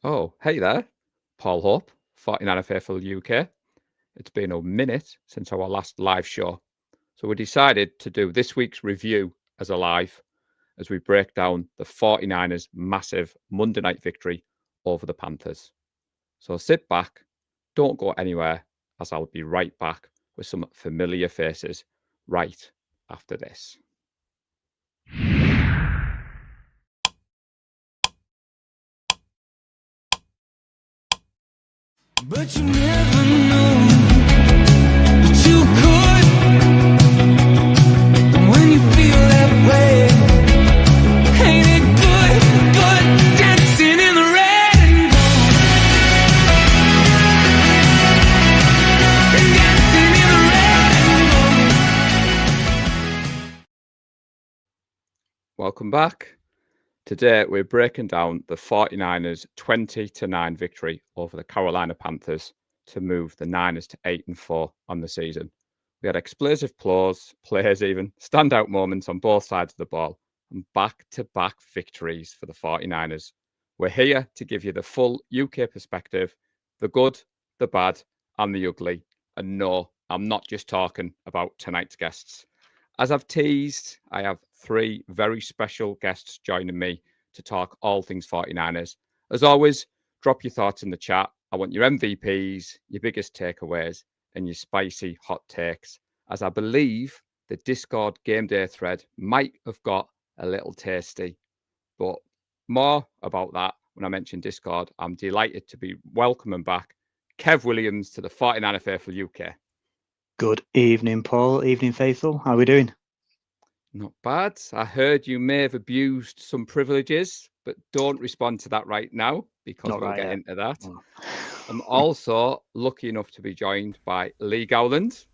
Oh, hey there, Paul Hope, 49er Faithful UK. It's been a minute since our last live show, so we decided to do this week's review as a live as we break down the 49ers' massive Monday night victory over the Panthers. So sit back, don't go anywhere, as I'll be right back with some familiar faces right after this. But you never know that you could. And when you feel that way, ain't it good, good dancing in the red and gold. Dancing in the red and gold. Welcome back. Today, we're breaking down the 49ers' 20-9 victory over the Carolina Panthers to move the Niners to 8-4 on the season. We had explosive players even, standout moments on both sides of the ball, and back-to-back victories for the 49ers. We're here to give you the full UK perspective, the good, the bad, and the ugly. And no, I'm not just talking about tonight's guests. As I've teased, I have three very special guests joining me to talk all things 49ers. As always, drop your thoughts in the chat. I want your MVPs, your biggest takeaways, and your spicy hot takes, as I believe the Discord game day thread might have got a little tasty. But more about that when I mention Discord. I'm delighted to be welcoming back Kev Williams to the 49er Faithful UK. Good evening, Paul. Evening, Faithful. How are we doing? Not bad. I heard you may have abused some privileges, but don't respond to that right now because we'll get into that. Oh. I'm also lucky enough to be joined by Lee Gowland.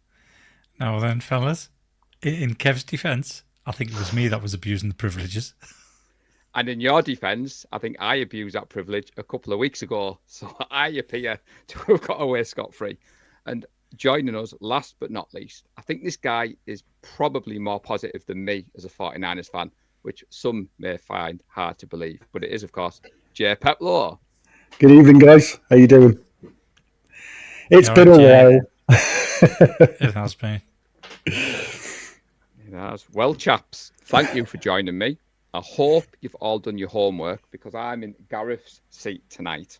Now then, fellas, in Kev's defence, I think it was me that was abusing the privileges. And in your defence, I think I abused that privilege a couple of weeks ago. So I appear to have got away scot-free. And joining us, last but not least, I think this guy is probably more positive than me as a 49ers fan, which some may find hard to believe. But it is, of course, Jay Peplow. Good evening, guys. How you doing? It's been a while. It has been. It has. Well, chaps, thank you for joining me. I hope you've all done your homework because I'm in Gareth's seat tonight.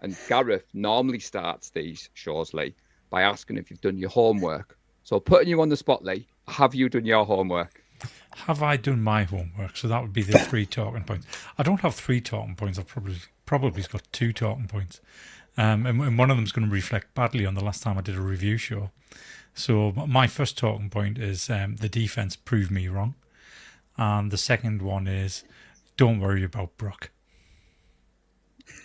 And Gareth normally starts these shows, Lee, by asking if you've done your homework. So putting you on the spot, Lee, have you done your homework? Have I done my homework? So that would be the 3 talking points. I don't have 3 talking points. I've probably got 2 talking points. And one of them is going to reflect badly on the last time I did a review show. So my first talking point is the defense proved me wrong. And the second one is don't worry about Brock.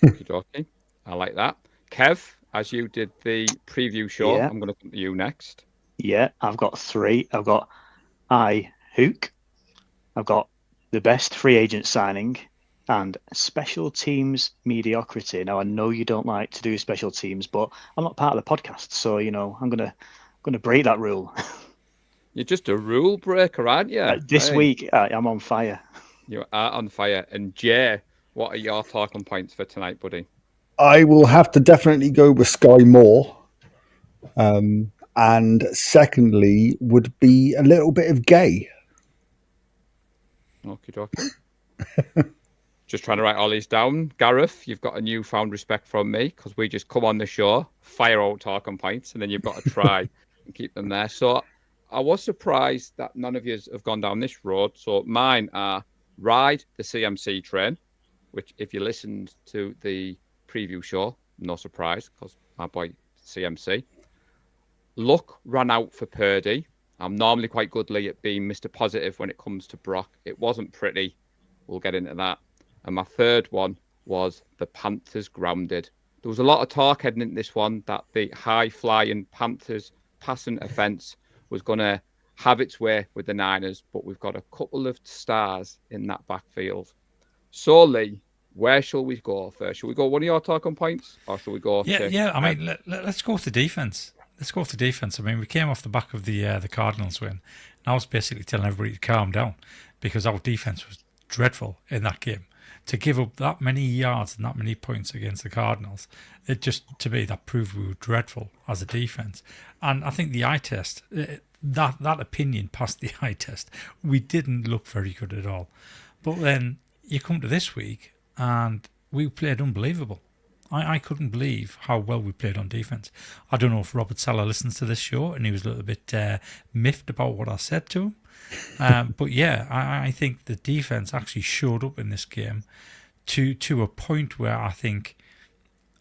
Okay. I like that. Kev, as you did the preview show, Yeah. I'm going to come to you next. Yeah, I've got 3. I've got Hook. I've got the best free agent signing and special teams mediocrity. Now, I know you don't like to do special teams, but I'm not part of the podcast, so I'm gonna break that rule. You're just a rule breaker, aren't you? This week, I'm on fire. You are on fire. And Jay, what are your talking points for tonight, buddy? I will have to definitely go with Sky Moore. And secondly, would be a little bit of Gay. Okie dokie. Just trying to write all these down. Gareth, you've got a newfound respect from me because we just come on the show, fire out talking points, and then you've got to try and keep them there. So I was surprised that none of you have gone down this road. So mine are ride the CMC train, which if you listened to the preview show, no surprise because my boy CMC. Luck ran out for Purdy. I'm normally quite good, Lee, at being Mr. Positive when it comes to Brock. It wasn't pretty. We'll get into that. And my third one was the Panthers grounded. There was a lot of talk heading into this one that the high-flying Panthers passing offense was going to have its way with the Niners, but we've got a couple of stars in that backfield. So, Lee, where shall we go first? Shall we go one of your talking points, or shall we go? Yeah. I mean, let's go with the defense. Let's go with the defense. I mean, we came off the back of the Cardinals win, and I was basically telling everybody to calm down because our defense was dreadful in that game. to give up that many yards and that many points against the Cardinals, it just, to me, that proved we were dreadful as a defense. And I think the eye test, that opinion passed the eye test. We didn't look very good at all. But then you come to this week and we played unbelievable. I couldn't believe how well we played on defence. I don't know if Robert Sala listens to this show and he was a little bit miffed about what I said to him. But yeah, I think the defence actually showed up in this game to a point where I think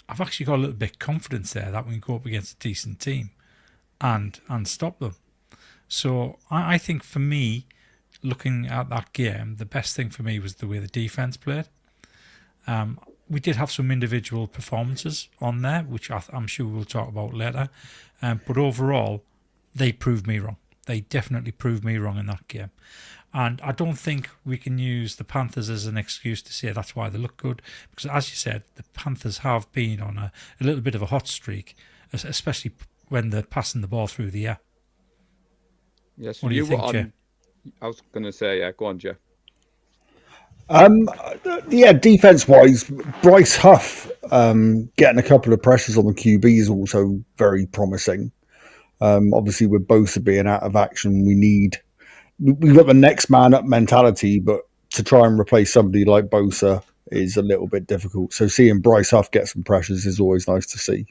I've actually got a little bit of confidence there that we can go up against a decent team and stop them. So I think for me, looking at that game, the best thing for me was the way the defence played. We did have some individual performances on there, which I'm sure we'll talk about later. But overall, they proved me wrong. They definitely proved me wrong in that game. And I don't think we can use the Panthers as an excuse to say that's why they look good. Because as you said, the Panthers have been on a little bit of a hot streak, especially when they're passing the ball through the air. Yes, what do you think, Jay? I was going to say, yeah, go on, Jay. Yeah, defense-wise, Bryce Huff getting a couple of pressures on the QB is also very promising. Obviously, with Bosa being out of action, we've got the next man up mentality, but to try and replace somebody like Bosa is a little bit difficult. So seeing Bryce Huff get some pressures is always nice to see.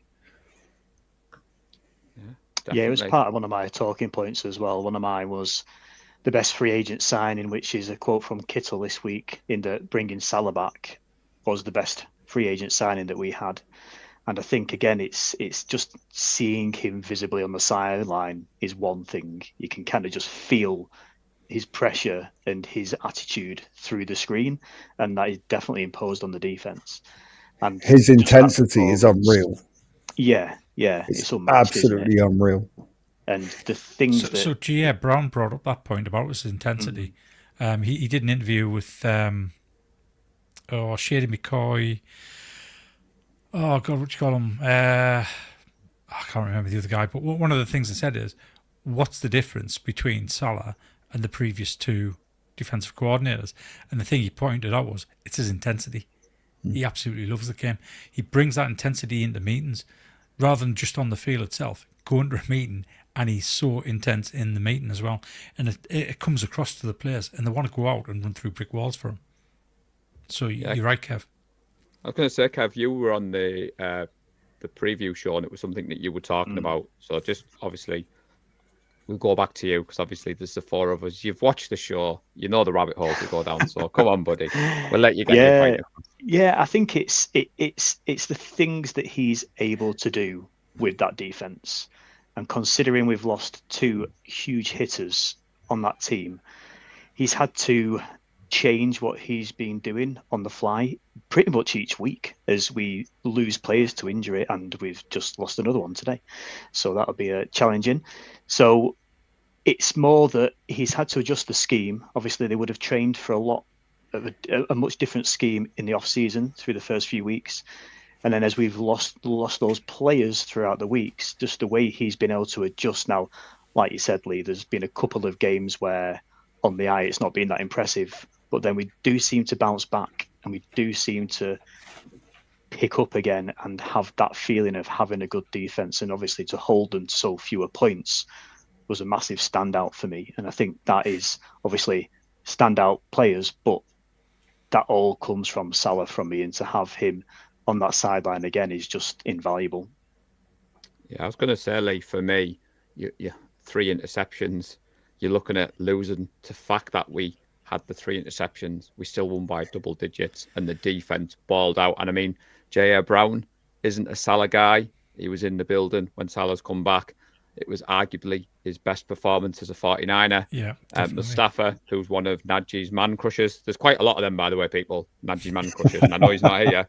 Yeah, it was part of one of my talking points as well. One of mine was the best free agent signing, which is a quote from Kittle this week, in that bringing Salah back was the best free agent signing that we had. And I think, again, it's just seeing him visibly on the sideline is one thing. You can kind of just feel his pressure and his attitude through the screen, and that is definitely imposed on the defense. And his intensity is unreal. Yeah, it's unmatched, absolutely unreal. And the things So G.A. Brown brought up that point about his intensity. He did an interview with Shady McCoy. Oh, God, what do you call him? I can't remember the other guy. But one of the things he said is, what's the difference between Salah and the previous two defensive coordinators? And the thing he pointed out was, it's his intensity. He absolutely loves the game. He brings that intensity into meetings rather than just on the field itself. Go into a meeting and he's so intense in the meeting as well. And it comes across to the players and they want to go out and run through brick walls for him. So you're right, Kev. I was going to say, Kev, you were on the preview show and it was something that you were talking about. So just obviously, we'll go back to you because obviously there's the four of us. You've watched the show. You know the rabbit holes we go down. So come on, buddy. We'll let you get your point. Yeah, I think it's the things that he's able to do with that defense. And considering we've lost two huge hitters on that team, he's had to change what he's been doing on the fly pretty much each week as we lose players to injury, and we've just lost another one today. So that'll be challenging. So it's more that he's had to adjust the scheme. Obviously, they would have trained for a lot of a much different scheme in the off season through the first few weeks. And then as we've lost those players throughout the weeks, just the way he's been able to adjust now, like you said, Lee, there's been a couple of games where on the eye it's not been that impressive, but then we do seem to bounce back and we do seem to pick up again and have that feeling of having a good defense. And obviously to hold them to so fewer points was a massive standout for me. And I think that is obviously standout players, but that all comes from Salah from me, and to have him on that sideline again is just invaluable. Yeah, I was going to say, Lee, for me, you 3 interceptions. You're looking at losing to fact that we had the 3 interceptions. We still won by double digits and the defense balled out. And I mean, J.A. Brown isn't a Salah guy. He was in the building when Salah's come back. It was arguably his best performance as a 49er. Yeah, Mustafa, who's one of Najee's man crushers. There's quite a lot of them, by the way, people. Najee's man crushers. And I know he's not here.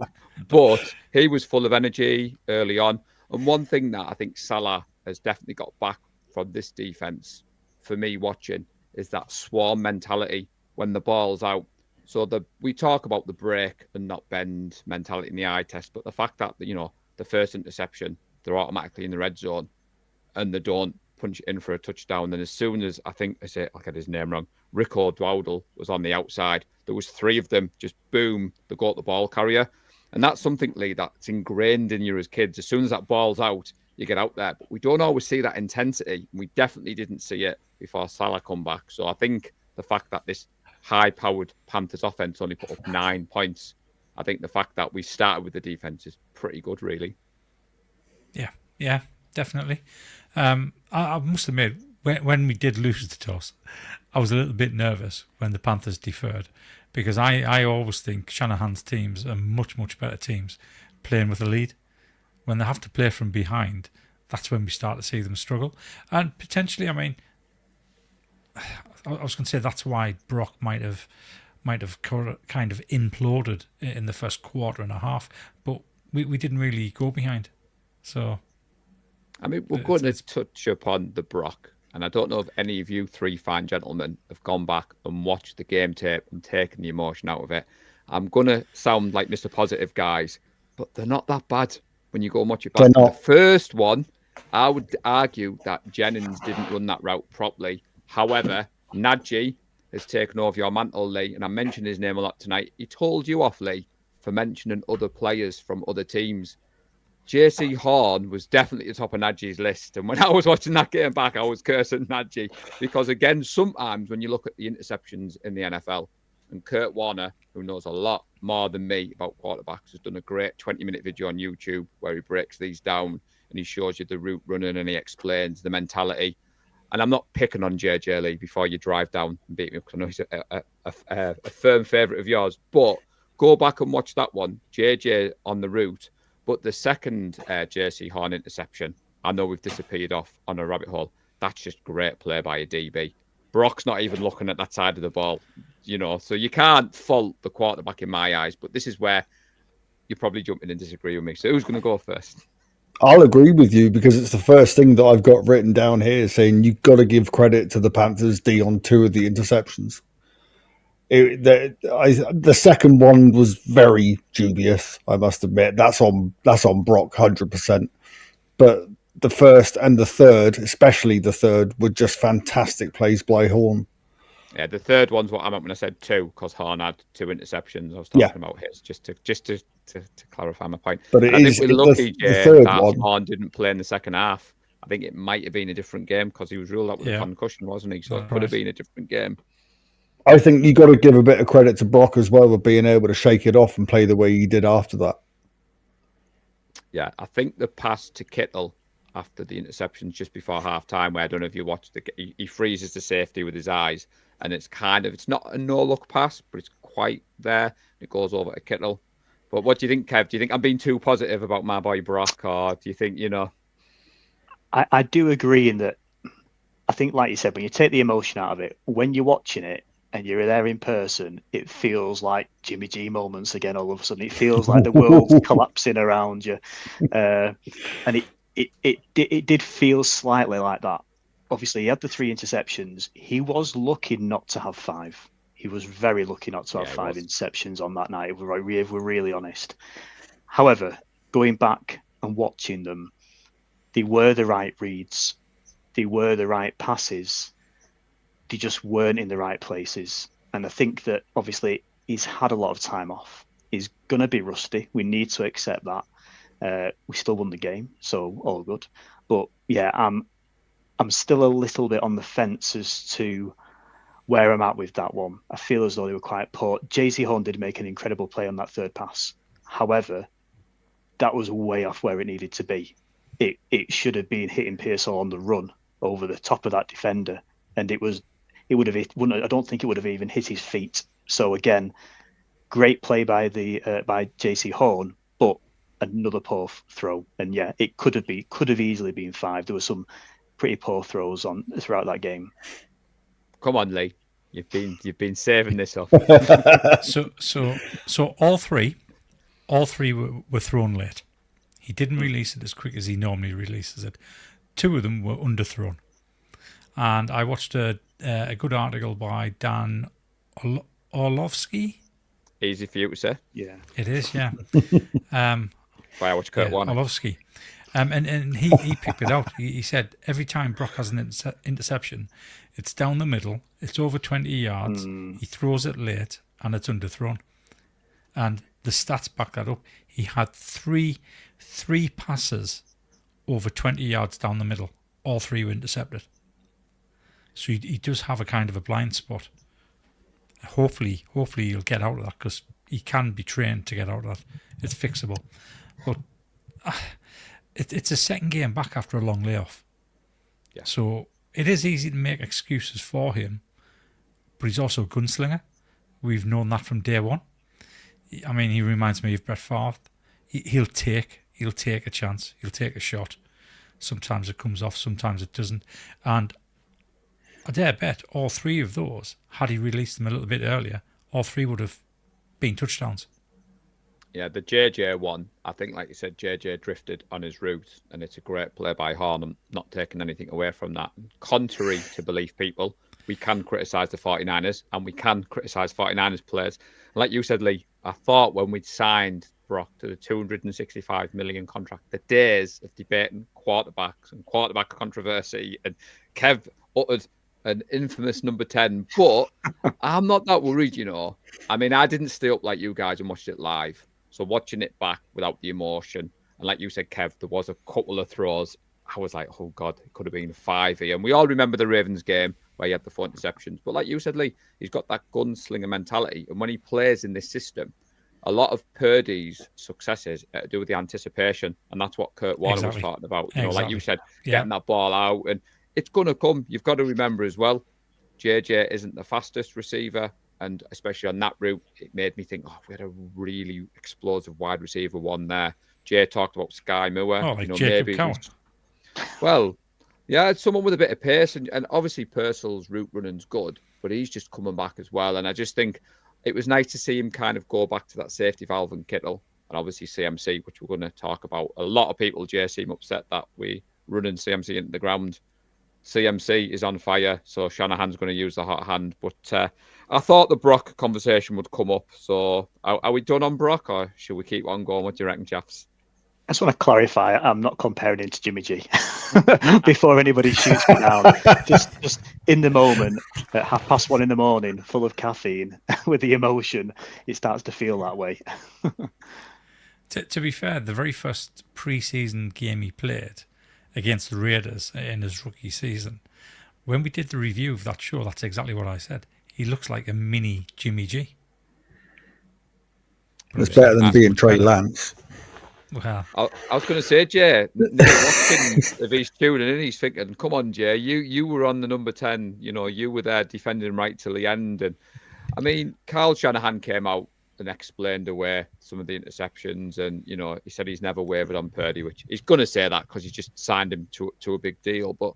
But he was full of energy early on. And one thing that I think Salah has definitely got back from this defense, for me watching, is that swarm mentality when the ball's out. So we talk about the break and not bend mentality in the eye test, but the fact that, the first interception, they're automatically in the red zone and they don't punch it in for a touchdown. Then as soon as I get his name wrong, Rico Dowdle was on the outside, there was 3 of them, just boom, they got the ball carrier. And that's something, Lee, that's ingrained in you as kids. As soon as that ball's out, you get out there. But we don't always see that intensity. We definitely didn't see it before Salah come back. So I think the fact that this high-powered Panthers offense only put up 9 points, I think the fact that we started with the defense is pretty good, really. Yeah, definitely. I must admit, when we did lose the toss, I was a little bit nervous when the Panthers deferred, because I always think Shanahan's teams are much, much better teams playing with a lead. When they have to play from behind, that's when we start to see them struggle. And potentially, I mean, I was going to say that's why Brock might have kind of imploded in the first quarter and a half, but we didn't really go behind. So, I mean, we're going to touch upon the Brock, and I don't know if any of you 3 fine gentlemen have gone back and watched the game tape and taken the emotion out of it. I'm going to sound like Mr. Positive, guys, but they're not that bad when you go and watch it back. The first one, I would argue that Jennings didn't run that route properly. However, Najee has taken over your mantle, Lee, and I mentioned his name a lot tonight. He told you off, Lee, for mentioning other players from other teams. JC Horn was definitely at the top of Najee's list. And when I was watching that game back, I was cursing Najee. Because, again, sometimes when you look at the interceptions in the NFL, and Kurt Warner, who knows a lot more than me about quarterbacks, has done a great 20-minute video on YouTube where he breaks these down and he shows you the route running and he explains the mentality. And I'm not picking on JJ Lee before you drive down and beat me, because I know he's a firm favourite of yours. But go back and watch that one, JJ on the route. But the second JC Horn interception, I know we've disappeared off on a rabbit hole. That's just great play by a DB. Brock's not even looking at that side of the ball, so you can't fault the quarterback in my eyes. But this is where you're probably jumping in and disagree with me. So who's going to go first? I'll agree with you, because it's the first thing that I've got written down here, saying you've got to give credit to the Panthers D on 2 of the interceptions. The second one was very dubious, I must admit. That's on Brock 100%. But the first and the third, especially the third, were just fantastic plays by Horn. Yeah, the third one's what I meant when I said 2, because Horn had 2 interceptions. I was talking about his, just to clarify my point. But I think we're lucky, Jay, that Horn didn't play in the second half. I think it might have been a different game because he was ruled out with a concussion, wasn't he? So it could have been a different game. I think you got to give a bit of credit to Brock as well for being able to shake it off and play the way he did after that. Yeah, I think the pass to Kittle after the interceptions just before half-time, where I don't know if you watched, he freezes the safety with his eyes, and it's not a no-look pass, but it's quite there. It goes over to Kittle. But what do you think, Kev? Do you think I'm being too positive about my boy Brock, or do you think, I do agree in that. I think, like you said, when you take the emotion out of it, when you're watching it, and you're there in person, it feels like Jimmy G moments again. All of a sudden, it feels like the world's collapsing around you, and it did feel slightly like that. Obviously, he had the 3 interceptions. He was lucky not to have 5. He was very lucky not to have 5 interceptions on that night. If we're really honest. However, going back and watching them, they were the right reads. They were the right passes. They just weren't in the right places. And I think that obviously he's had a lot of time off. He's going to be rusty. We need to accept that. We still won the game, so all good. But yeah, I'm still a little bit on the fence as to where I'm at with that one. I feel as though they were quite poor. JC Horn did make an incredible play on that third pass. However, that was way off where it needed to be. It should have been hitting Pearsall on the run over the top of that defender. And I don't think it would have even hit his feet. So again, great play by JC Horn, but another poor throw. And yeah, it could have easily been 5. There were some pretty poor throws throughout that game. Come on, Lee. You've been saving this up. So all three were thrown late. He didn't release it as quick as he normally releases it. 2 of them were underthrown. And I watched a good article by Dan Orlovsky. Easy for you to say. Yeah. It is, yeah. I watched Kurt Warner. Orlovsky. And he picked it out. He said every time Brock has an interception, it's down the middle, it's over 20 yards, he throws it late, and it's underthrown. And the stats back that up. He had three passes over 20 yards down the middle. All 3 were intercepted. So he does have a kind of a blind spot. Hopefully he'll get out of that, because he can be trained to get out of that. It's fixable. But it's a second game back after a long layoff. Yeah. So it is easy to make excuses for him, but he's also a gunslinger. We've known that from day one. I mean, he reminds me of Brett Favre. He'll take a chance. He'll take a shot. Sometimes it comes off, sometimes it doesn't. And I dare bet all 3 of those, had he released them a little bit earlier, all 3 would have been touchdowns. Yeah, the JJ one, I think, like you said, JJ drifted on his route, and it's a great play by Harnham, not taking anything away from that. Contrary to belief, people, we can criticise the 49ers, and we can criticise 49ers players. Like you said, Lee, I thought when we'd signed Brock to the $265 million contract, the days of debating quarterbacks and quarterback controversy, and Kev uttered an infamous number 10, but I'm not that worried, you know. I mean, I didn't stay up like you guys and watched it live. So watching it back without the emotion, and like you said, Kev, there was a couple of throws. I was like, oh God, it could have been 5 here. And we all remember the Ravens game where he had the 4 interceptions. But like you said, Lee, he's got that gunslinger mentality. And when he plays in this system, a lot of Purdy's successes are to do with the anticipation. And that's what Kurt Warner was talking about. You know, like you said, getting that ball out. And it's going to come. You've got to remember as well, JJ isn't the fastest receiver. And especially on that route, it made me think, we had a really explosive wide receiver one there. Jay talked about Sky Moore. Oh, like Jacob Cowan. Well, yeah, it's someone with a bit of pace. And obviously Purcell's route running's good, but he's just coming back as well. And I just think it was nice to see him kind of go back to that safety valve and Kittle. And obviously CMC, which we're going to talk about. A lot of people, Jay, seem upset that we running CMC into the ground. CMC is on fire, so Shanahan's going to use the hot hand. But I thought the Brock conversation would come up. So are we done on Brock, or should we keep on going? What do you reckon, chaps? I just want to clarify, I'm not comparing him to Jimmy G. Before anybody shoots me down, just in the moment, at 1:30 in the morning, full of caffeine, with the emotion, it starts to feel that way. To be fair, the very first pre-season game he played against the Raiders in his rookie season, when we did the review of that show, that's exactly what I said. He looks like a mini Jimmy G. It's better than being Trey Lance. Well, I was going to say, Jay, if he's tuning in, he's thinking, come on, Jay, you were on the number 10, you know, you were there defending right till the end. And I mean, Kyle Shanahan came out and explained away some of the interceptions. And, you know, he said he's never wavered on Purdy, which he's going to say that because he just signed him to a big deal. But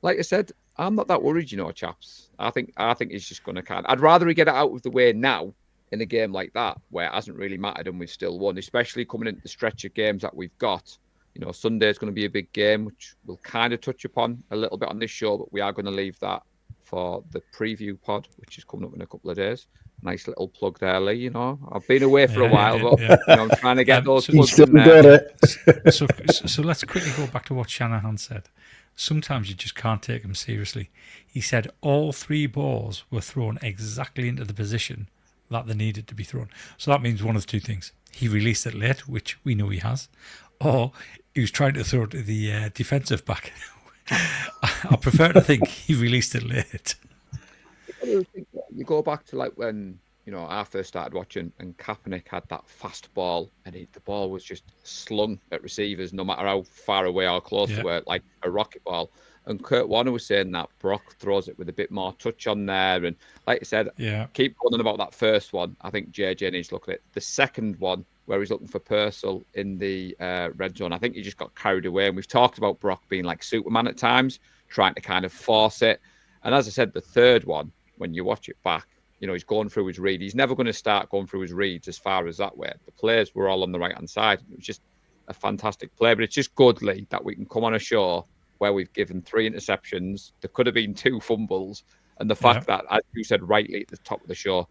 like I said, I'm not that worried, you know, chaps. I think he's just going to I'd rather he get it out of the way now in a game like that, where it hasn't really mattered and we've still won, especially coming into the stretch of games that we've got. You know, Sunday's going to be a big game, which we'll kind of touch upon a little bit on this show, but we are going to leave that for the preview pod, which is coming up in a couple of days. Nice little plug there, Lee. You know, I've been away for a while, but You know, I'm trying to get those plugs in there. So let's quickly go back to what Shanahan said. Sometimes you just can't take him seriously. He said all 3 balls were thrown exactly into the position that they needed to be thrown. So that means one of 2 things. He released it late, which we know he has, or he was trying to throw it to the defensive back. I prefer to think he released it late. You go back to like when, you know, I first started watching and Kaepernick had that fast ball and the ball was just slung at receivers no matter how far away or close they were, like a rocket ball. And Kurt Warner was saying that Brock throws it with a bit more touch on there. And like I said, keep going on about that first one. I think JJ needs to look at it. The second one, where he's looking for Purcell in the red zone, I think he just got carried away. And we've talked about Brock being like Superman at times, trying to kind of force it. And as I said, the third one, when you watch it back, you know, he's going through his read. He's never going to start going through his reads as far as that way. The players were all on the right-hand side. It was just a fantastic play. But it's just good, Lee, that we can come on a show where we've given 3 interceptions. There could have been 2 fumbles. And the fact that, as you said rightly at the top of the show,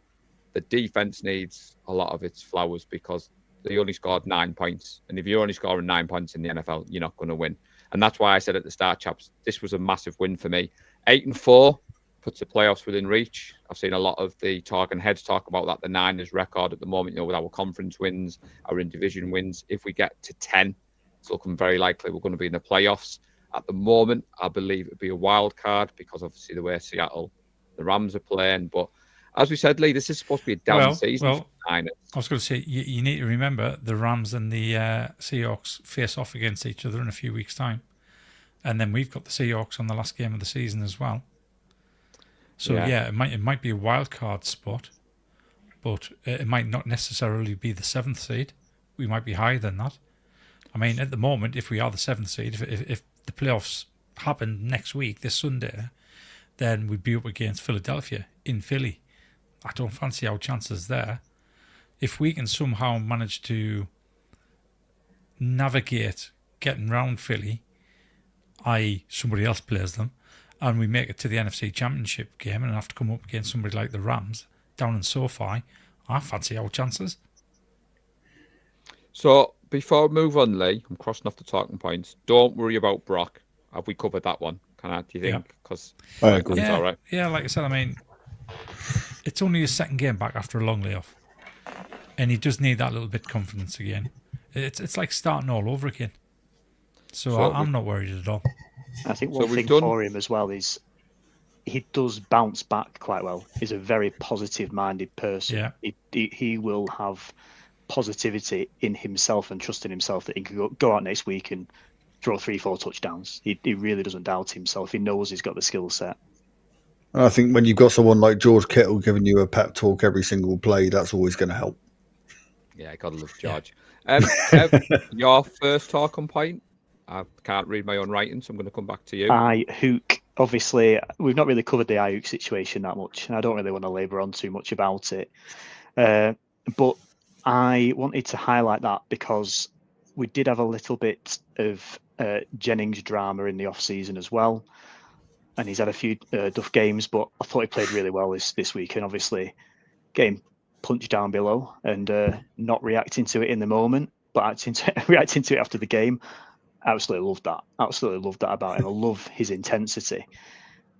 the defense needs a lot of its flowers because They only scored 9 points. And if you're only scoring 9 points in the NFL, you're not going to win. And that's why I said at the start, chaps, this was a massive win for me. 8-4 puts the playoffs within reach. I've seen a lot of the talking heads talk about that. The Niners record at the moment, with our conference wins, our in-division wins. If we get to 10, it's looking very likely we're going to be in the playoffs. At the moment, I believe it would be a wild card because obviously the way Seattle, the Rams are playing. But as we said, Lee, this is supposed to be a down season for the Niners. I was going to say, you need to remember the Rams and the Seahawks face off against each other in a few weeks' time. And then we've got the Seahawks on the last game of the season as well. So, it might be a wild card spot, but it might not necessarily be the 7th seed. We might be higher than that. I mean, at the moment, if we are the 7th seed, if the playoffs happen next week, this Sunday, then we'd be up against Philadelphia in Philly. I don't fancy our chances there. If we can somehow manage to navigate getting round Philly, i.e. somebody else plays them, and we make it to the NFC Championship game and have to come up against somebody like the Rams down in SoFi, I fancy our chances. So before we move on, Lee, I'm crossing off the talking points. Don't worry about Brock. Have we covered that one? Do you think? Because I agree. it's all right. Yeah, like I said, I mean, it's only his second game back after a long layoff. And he does need that little bit of confidence again. It's like starting all over again. So I'm not worried at all. I think one thing for him as well is he does bounce back quite well. He's a very positive-minded person. Yeah. He will have positivity in himself and trust in himself that he can go out next week and throw 3-4 touchdowns. He really doesn't doubt himself. He knows he's got the skill set. And I think when you've got someone like George Kittle giving you a pep talk every single play, that's always going to help. Yeah, gotta love George. Your first talking point. I can't read my own writing, so I'm going to come back to you. Hook. Obviously, we've not really covered the Ayuk situation that much, and I don't really want to labour on too much about it. But I wanted to highlight that because we did have a little bit of Jennings drama in the off-season as well. And he's had a few duff games, but I thought he played really well this week. And obviously, getting punched down below and not reacting to it in the moment, but reacting to it after the game. Absolutely loved that. Absolutely loved that about him. I love his intensity.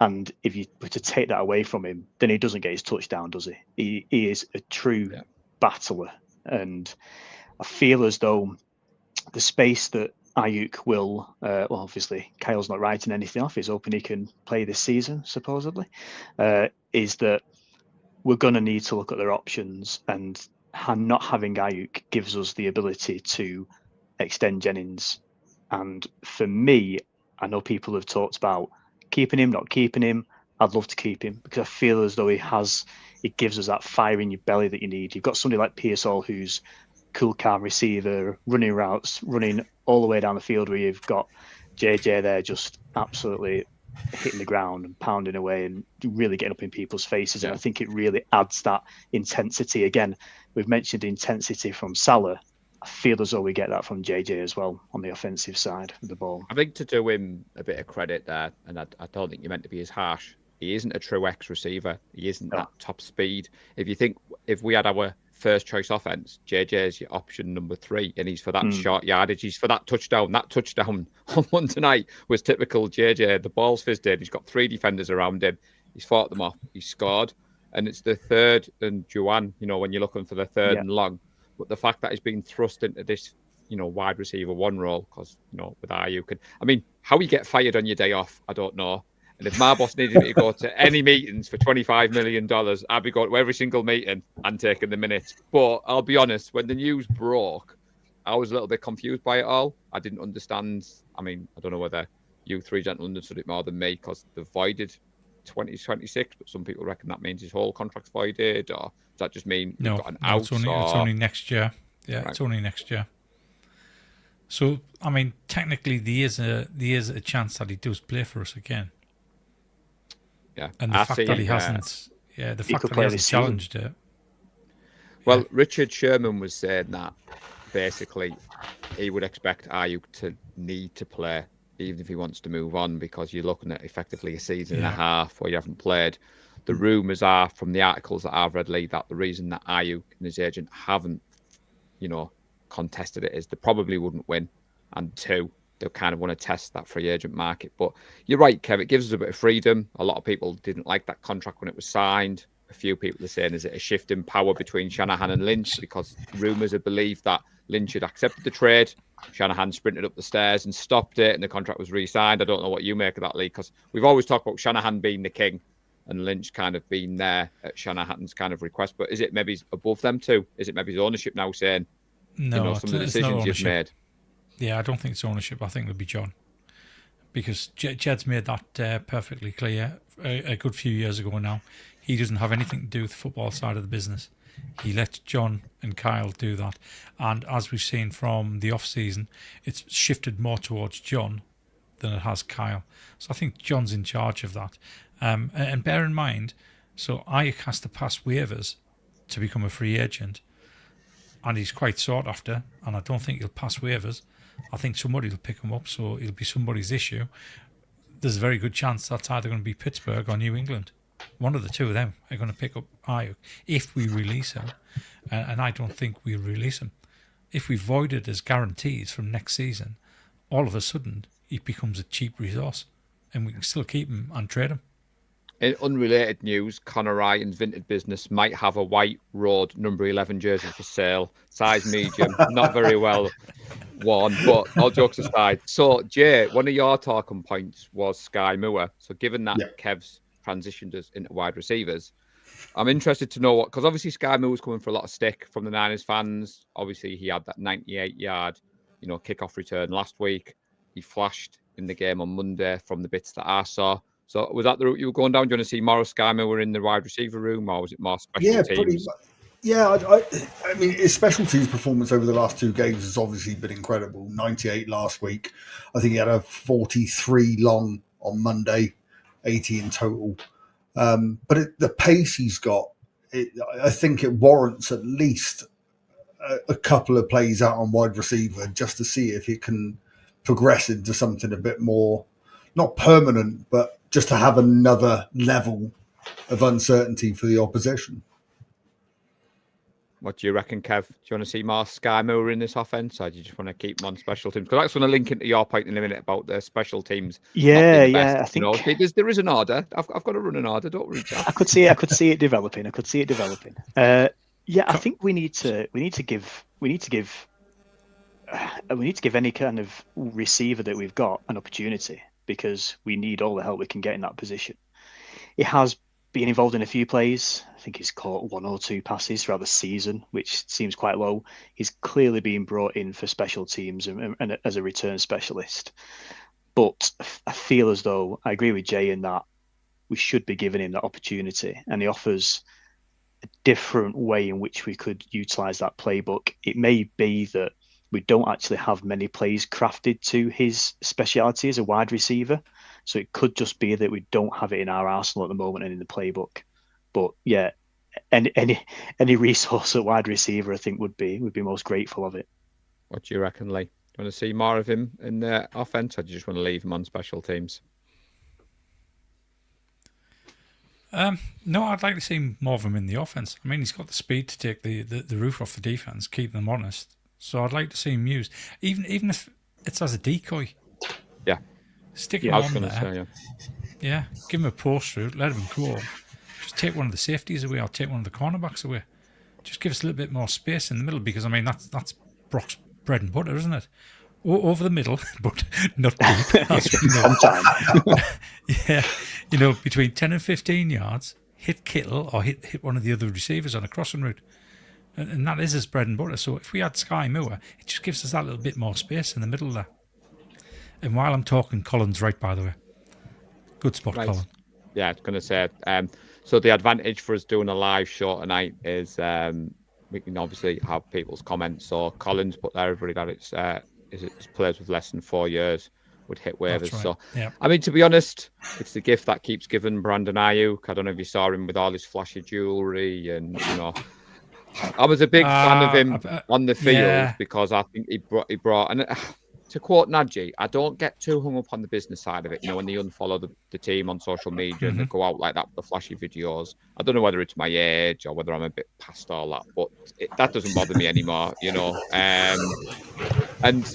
And if you were to take that away from him, then he doesn't get his touchdown, does he? He is a true battler. And I feel as though the space that Ayuk will, obviously Kyle's not writing anything off. He's hoping he can play this season, supposedly, is that we're going to need to look at their options, and not having Ayuk gives us the ability to extend Jennings. And for me, I know people have talked about keeping him, not keeping him. I'd love to keep him because I feel as though it gives us that fire in your belly that you need. You've got somebody like Pearsall who's cool, calm receiver, running routes, running all the way down the field, where you've got JJ there just absolutely hitting the ground and pounding away and really getting up in people's faces. And I think it really adds that intensity. Again, we've mentioned intensity from Salah. I feel as though we get that from JJ as well on the offensive side of the ball. I think to do him a bit of credit there, and I don't think you're meant to be as harsh, he isn't a true X receiver. He isn't that top speed. If we had our first choice offense, JJ is your option number 3, and he's for that short yardage. He's for that touchdown. That touchdown on Monday night was typical JJ. The ball's fizzed in. He's got 3 defenders around him. He's fought them off. He scored. And it's the third and Juwan, when you're looking for the third and long. But the fact that he's been thrust into this, wide receiver 1 role, because, with Ayuk, how you get fired on your day off, I don't know. And if my boss needed me to go to any meetings for $25 million, I'd be going to every single meeting and taking the minutes. But I'll be honest, when the news broke, I was a little bit confused by it all. I didn't understand. I don't know whether you 3 gentlemen understood it more than me, because they've voided 2026, but some people reckon that means his whole contract's voided, or does that just mean he's got an out? It's only next year. Yeah, right. It's only next year. So, technically, there is a chance that he does play for us again. Yeah, and the fact that he hasn't, challenged it. Well, Richard Sherman was saying that basically he would expect Ayuk to need to play, even if he wants to move on, because you're looking at effectively a season and a half where you haven't played. The rumours are, from the articles that I've read, Lee, that the reason that Ayuk and his agent haven't, contested it is, they probably wouldn't win. And 2, they'll kind of want to test that free agent market. But you're right, Kev, it gives us a bit of freedom. A lot of people didn't like that contract when it was signed. A few people are saying, is it a shift in power between Shanahan and Lynch? Because rumours have believed that Lynch had accepted the trade. Shanahan sprinted up the stairs and stopped it, and the contract was re-signed. I don't know what you make of that, Lee, because we've always talked about Shanahan being the king and Lynch kind of being there at Shanahan's kind of request. But is it maybe above them too? Is it maybe his ownership now saying, No, some of the decisions you've made? Yeah, I don't think it's ownership. I think it'll be John. Because Jed's made that perfectly clear a good few years ago now. He doesn't have anything to do with the football side of the business. He let John and Kyle do that. And as we've seen from the off-season, it's shifted more towards John than it has Kyle. So I think John's in charge of that. And bear in mind, so Ayak has to pass waivers to become a free agent. And he's quite sought after. And I don't think he'll pass waivers. I think somebody will pick him up, so it'll be somebody's issue. There's a very good chance that's either going to be Pittsburgh or New England. One of the two of them are going to pick up Ayuk if we release him, and I don't think we'll release him. If we void it as guarantees from next season, all of a sudden he becomes a cheap resource, and we can still keep him and trade him. In unrelated news, Connor Ryan's Vintage Business might have a white road number 11 jersey for sale, size medium, not very well worn, but all jokes aside. So, Jay, one of your talking points was Sky Moore. So, given that Kev's transitioned us into wide receivers, I'm interested to know what, because obviously Sky Moore was coming for a lot of stick from the Niners fans. Obviously, he had that 98-yard, kickoff return last week. He flashed in the game on Monday from the bits that I saw. So was that the route you were going down? Do you want to see more Sky Moore in the wide receiver room, or was it more special teams? I mean, his special teams performance over the last 2 games has obviously been incredible. 98 last week. I think he had a 43 long on Monday, 80 in total. But the pace he's got, I think it warrants at least a couple of plays out on wide receiver just to see if it can progress into something a bit more, not permanent, but just to have another level of uncertainty for the opposition. What do you reckon, Kev? Do you want to see more Sky Moore in this offense, or do you just want to keep him on special teams? Because that's going to link into your point in a minute about the special teams. Yeah, I think there is an order. I've got to run an order. Don't worry, Jack. I could see it developing. I think we need to give any kind of receiver that we've got an opportunity, because we need all the help we can get in that position. It has been involved in a few plays. I think he's caught 1 or 2 passes throughout the season, which seems quite low. He's clearly being brought in for special teams and as a return specialist. But I feel as though I agree with Jay in that we should be giving him that opportunity, and he offers a different way in which we could utilize that playbook. It may be that we don't actually have many plays crafted to his speciality as a wide receiver. So it could just be that we don't have it in our arsenal at the moment and in the playbook. But yeah, any resource at wide receiver, I think would be most grateful of it. What do you reckon, Lee? Do you want to see more of him in the offense, or do you just want to leave him on special teams? No, I'd like to see more of him in the offense. I mean, he's got the speed to take the roof off the defense, keep them honest. So I'd like to see him used, even if it's as a decoy. Yeah. Stick him on there. Yeah, give him a post route, let him go. Just take one of the safeties away, or take one of the cornerbacks away. Just give us a little bit more space in the middle, because I mean that's Brock's bread and butter, isn't it? Over the middle, but not deep. Yeah, between 10 and 15 yards, hit Kittle or hit one of the other receivers on a crossing route. And that is his bread and butter. So if we had Sky Moore, it just gives us that little bit more space in the middle there. And while I'm talking, Colin's right, by the way. Good spot, right. Colin. Yeah, I was going to say, so the advantage for us doing a live show tonight is we can obviously have people's comments. So Colin's put there, everybody that it's players with less than 4 years would hit waivers. Right. So, yeah. I mean, to be honest, it's the gift that keeps giving. Brandon Ayuk, I don't know if you saw him with all his flashy jewellery and, I was a big fan of him on the field because I think he brought and to quote Nadji, I don't get too hung up on the business side of it. When they unfollow the team on social media and they go out like that with the flashy videos. I don't know whether it's my age or whether I'm a bit past all that, but that doesn't bother me anymore, And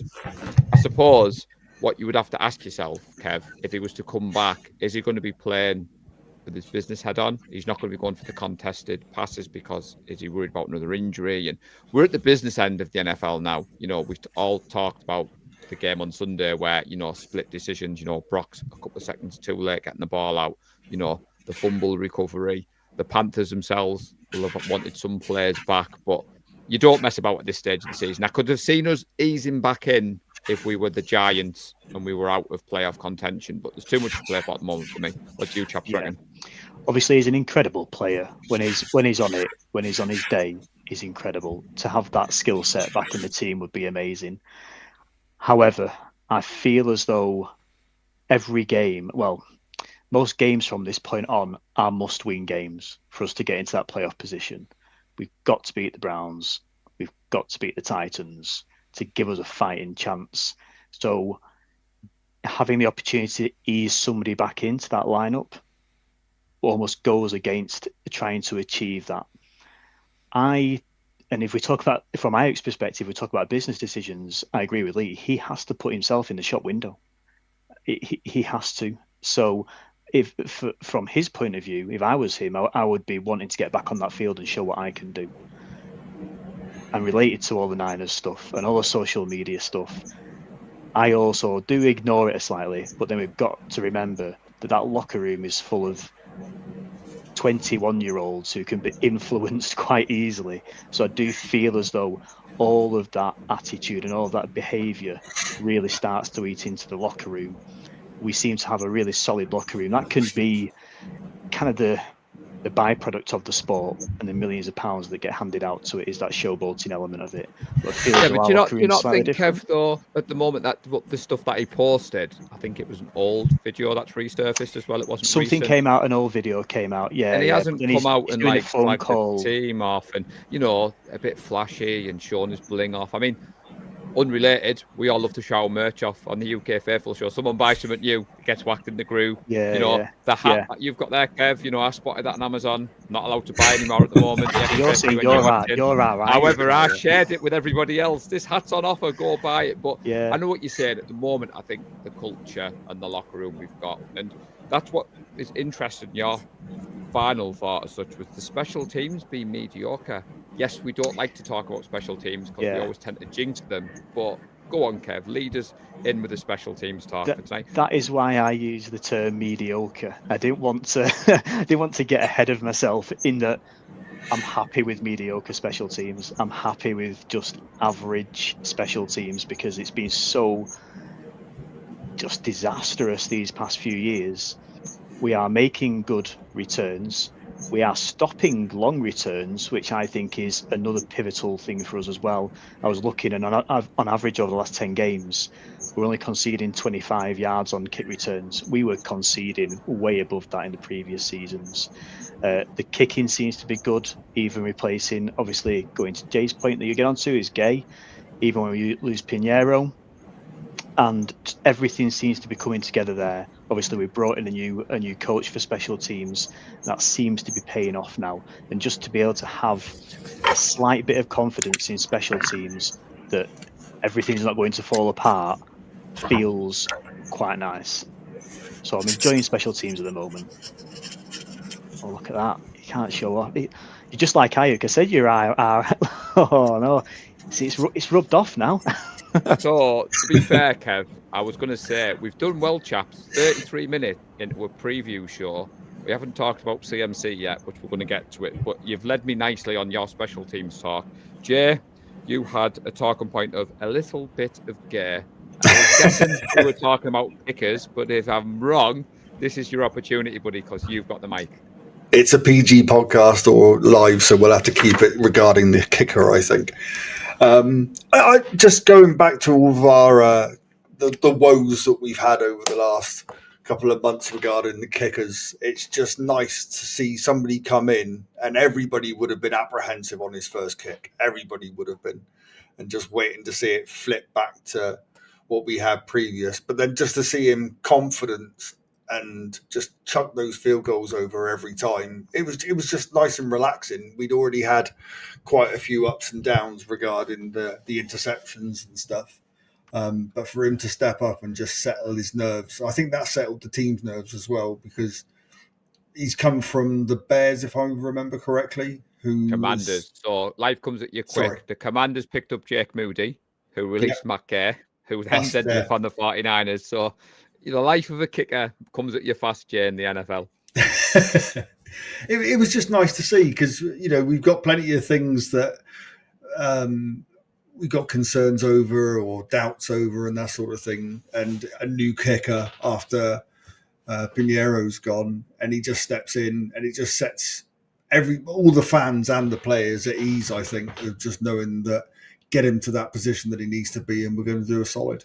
I suppose what you would have to ask yourself, Kev, if he was to come back, is he going to be playing with his business head on? He's not going to be going for the contested passes because is he worried about another injury? And we're at the business end of the NFL now. We've all talked about the game on Sunday where, split decisions, Brock's a couple of seconds too late getting the ball out, the fumble recovery. The Panthers themselves will have wanted some players back, but you don't mess about at this stage of the season. I could have seen us easing back in if we were the Giants and we were out of playoff contention, but there's too much to play for at the moment for me. What do you chaps reckon? Obviously, he's an incredible player. When he's on it, when he's on his day, he's incredible. To have that skill set back in the team would be amazing. However, I feel as though every game, most games from this point on are must-win games for us to get into that playoff position. We've got to beat the Browns. We've got to beat the Titans to give us a fighting chance. So having the opportunity to ease somebody back into that lineup almost goes against trying to achieve that. And if we talk about, from Ajax's perspective, we talk about business decisions, I agree with Lee. He has to put himself in the shop window. He has to. So from his point of view, if I was him, I would be wanting to get back on that field and show what I can do. And related to all the Niners stuff and all the social media stuff, I also do ignore it slightly, but then we've got to remember that locker room is full of 21-year-olds who can be influenced quite easily. So I do feel as though all of that attitude and all of that behaviour really starts to eat into the locker room. We seem to have a really solid locker room. That can be kind of the byproduct of the sport, and the millions of pounds that get handed out to it is that showboating element of it. But do you not think, Kev, though, at the moment that the stuff that he posted, I think it was an old video that's resurfaced as well. It wasn't something recent. came out, an old video came out, yeah. And he hasn't come out and like phone call, the team off, and a bit flashy and showing his bling off. I mean, unrelated, we all love to show merch off on the UK Faithful Show. Someone buys something new, gets whacked in the groove. The hat that you've got there, Kev, I spotted that on Amazon. Not allowed to buy anymore at the moment. You're right. However, I shared it with everybody else. This hat's on offer, go buy it. But I know what you're saying. At the moment, I think the culture and the locker room we've got, and that's what is interesting. Your final thought as such was the special teams being mediocre. Yes, we don't like to talk about special teams because we always tend to jinx them. But go on, Kev, lead us in with the special teams talk for tonight. That is why I use the term mediocre. I didn't want to get ahead of myself in that I'm happy with mediocre special teams. I'm happy with just average special teams because it's been so just disastrous these past few years. We are making good returns. We are stopping long returns, which I think is another pivotal thing for us as well. I was looking, and on average over the last 10 games, we're only conceding 25 yards on kick returns. We were conceding way above that in the previous seasons. The kicking seems to be good, even replacing, obviously, going to Jay's point that you get onto is Gay, even when we lose Pinheiro. And everything seems to be coming together there. Obviously, we brought in a new coach for special teams. That seems to be paying off now. And just to be able to have a slight bit of confidence in special teams that everything's not going to fall apart feels quite nice. So I'm enjoying special teams at the moment. Oh, look at that. You can't show off. You're just like Ayuk. I said you're oh, no. See, it's rubbed off now. So, to be fair, Kev, I was going to say, we've done well, chaps. 33 minutes into a preview show. We haven't talked about CMC yet, which we're going to get to it. But you've led me nicely on your special teams talk. Jay, you had a talking point of a little bit of gay. I was guessing you were talking about kickers, but if I'm wrong, this is your opportunity, buddy, because you've got the mic. It's a PG podcast or live, so we'll have to keep it regarding the kicker, I think. I just going back to all of our the woes that we've had over the last couple of months regarding the kickers. It's just nice to see somebody come in, and everybody would have been apprehensive on his first kick. Everybody would have been, and just waiting to see it flip back to what we had previous. But then just to see him confident and just chuck those field goals over every time, it was just nice and relaxing. We'd already had quite a few ups and downs regarding the interceptions and stuff. But for him to step up and just settle his nerves, I think that settled the team's nerves as well, because he's come from the Bears, if I remember correctly. Commanders. So life comes at you quick. Sorry. The Commanders picked up Jake Moody, who released Matt Gay, who then ended up on the 49ers. So, the life of a kicker comes at you fast, Jay, in the NFL. It was just nice to see, because, we've got plenty of things that we've got concerns over or doubts over and that sort of thing. And a new kicker after Piñeiro's gone, and he just steps in and it just sets all the fans and the players at ease, I think, of just knowing that get him to that position that he needs to be, and we're going to do a solid.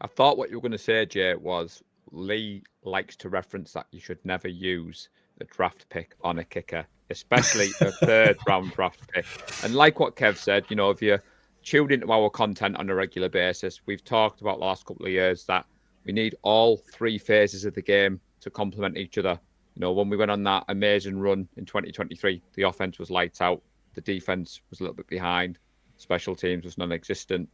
I thought what you were going to say, Jay, was Lee likes to reference that you should never use a draft pick on a kicker, especially a third round draft pick. And like what Kev said, if you tuned into our content on a regular basis, we've talked about the last couple of years that we need all three phases of the game to complement each other. When we went on that amazing run in 2023, the offense was lights out, the defense was a little bit behind, special teams was non-existent.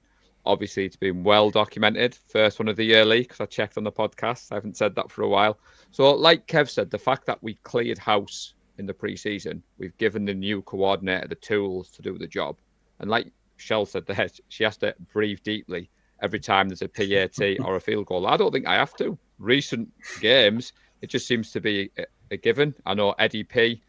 Obviously, it's been well documented. First one of the year, Lee, because I checked on the podcast. I haven't said that for a while. So, like Kev said, the fact that we cleared house in the preseason, we've given the new coordinator the tools to do the job. And like Shell said there, she has to breathe deeply every time there's a PAT or a field goal. I don't think I have to. Recent games, it just seems to be a given. I know Eddie P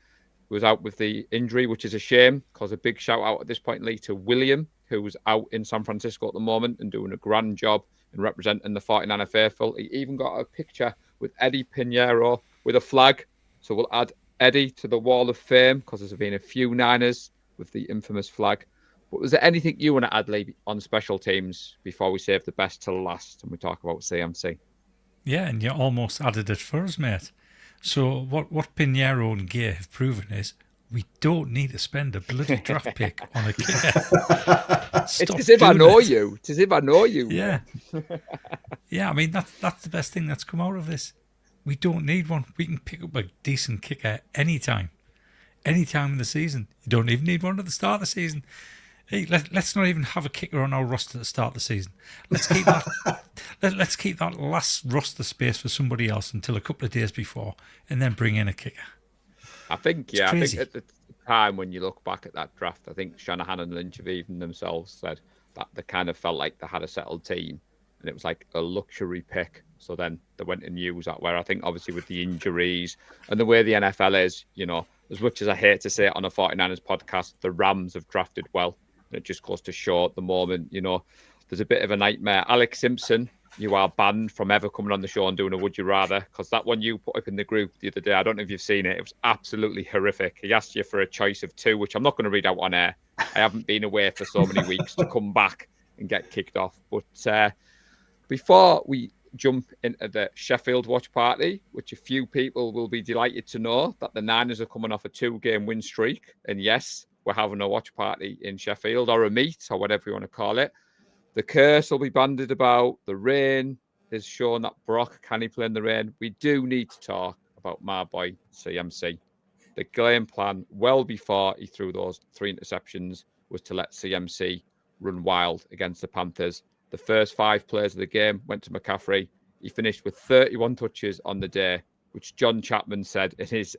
was out with the injury, which is a shame, because a big shout out at this point, Lee, to William, who's out in San Francisco at the moment and doing a grand job in representing the 49er faithful. He even got a picture with Eddie Piñeiro with a flag. So we'll add Eddie to the wall of fame, because there's been a few Niners with the infamous flag. But was there anything you want to add, Lee, on special teams before we save the best till last and we talk about CMC? Yeah, and you almost added it for us, mate. So what Piñeiro and Gay have proven is we don't need to spend a bloody draft pick on a kicker. It's as if I know you. It's as if I know you. Yeah. Yeah, I mean, that's the best thing that's come out of this. We don't need one. We can pick up a decent kicker anytime in the season. You don't even need one at the start of the season. Hey, let's not even have a kicker on our roster at the start of the season. Let's keep that. Let's keep that last roster space for somebody else until a couple of days before, and then bring in a kicker. I think at the time when you look back at that draft, I think Shanahan and Lynch have even themselves said that they kind of felt like they had a settled team, and it was like a luxury pick. So then they went and used that. Where I think obviously with the injuries and the way the NFL is, as much as I hate to say it on a 49ers podcast, the Rams have drafted well. It just goes to show at the moment, there's a bit of a nightmare. Alex Simpson, you are banned from ever coming on the show and doing a Would You Rather, because that one you put up in the group the other day, I don't know if you've seen it. It was absolutely horrific. He asked you for a choice of two, which I'm not going to read out on air. I haven't been away for so many weeks to come back and get kicked off. But before we jump into the Sheffield watch party, which a few people will be delighted to know that the Niners are coming off a 2-game win streak. And yes, we're having a watch party in Sheffield, or a meet, or whatever you want to call it. The curse will be bandied about. The rain is shown that Brock, can he play in the rain? We do need to talk about my boy CMC. The game plan, well before he threw those 3 interceptions, was to let CMC run wild against the Panthers. The first 5 plays of the game went to McCaffrey. He finished with 31 touches on the day, which John Chapman said in his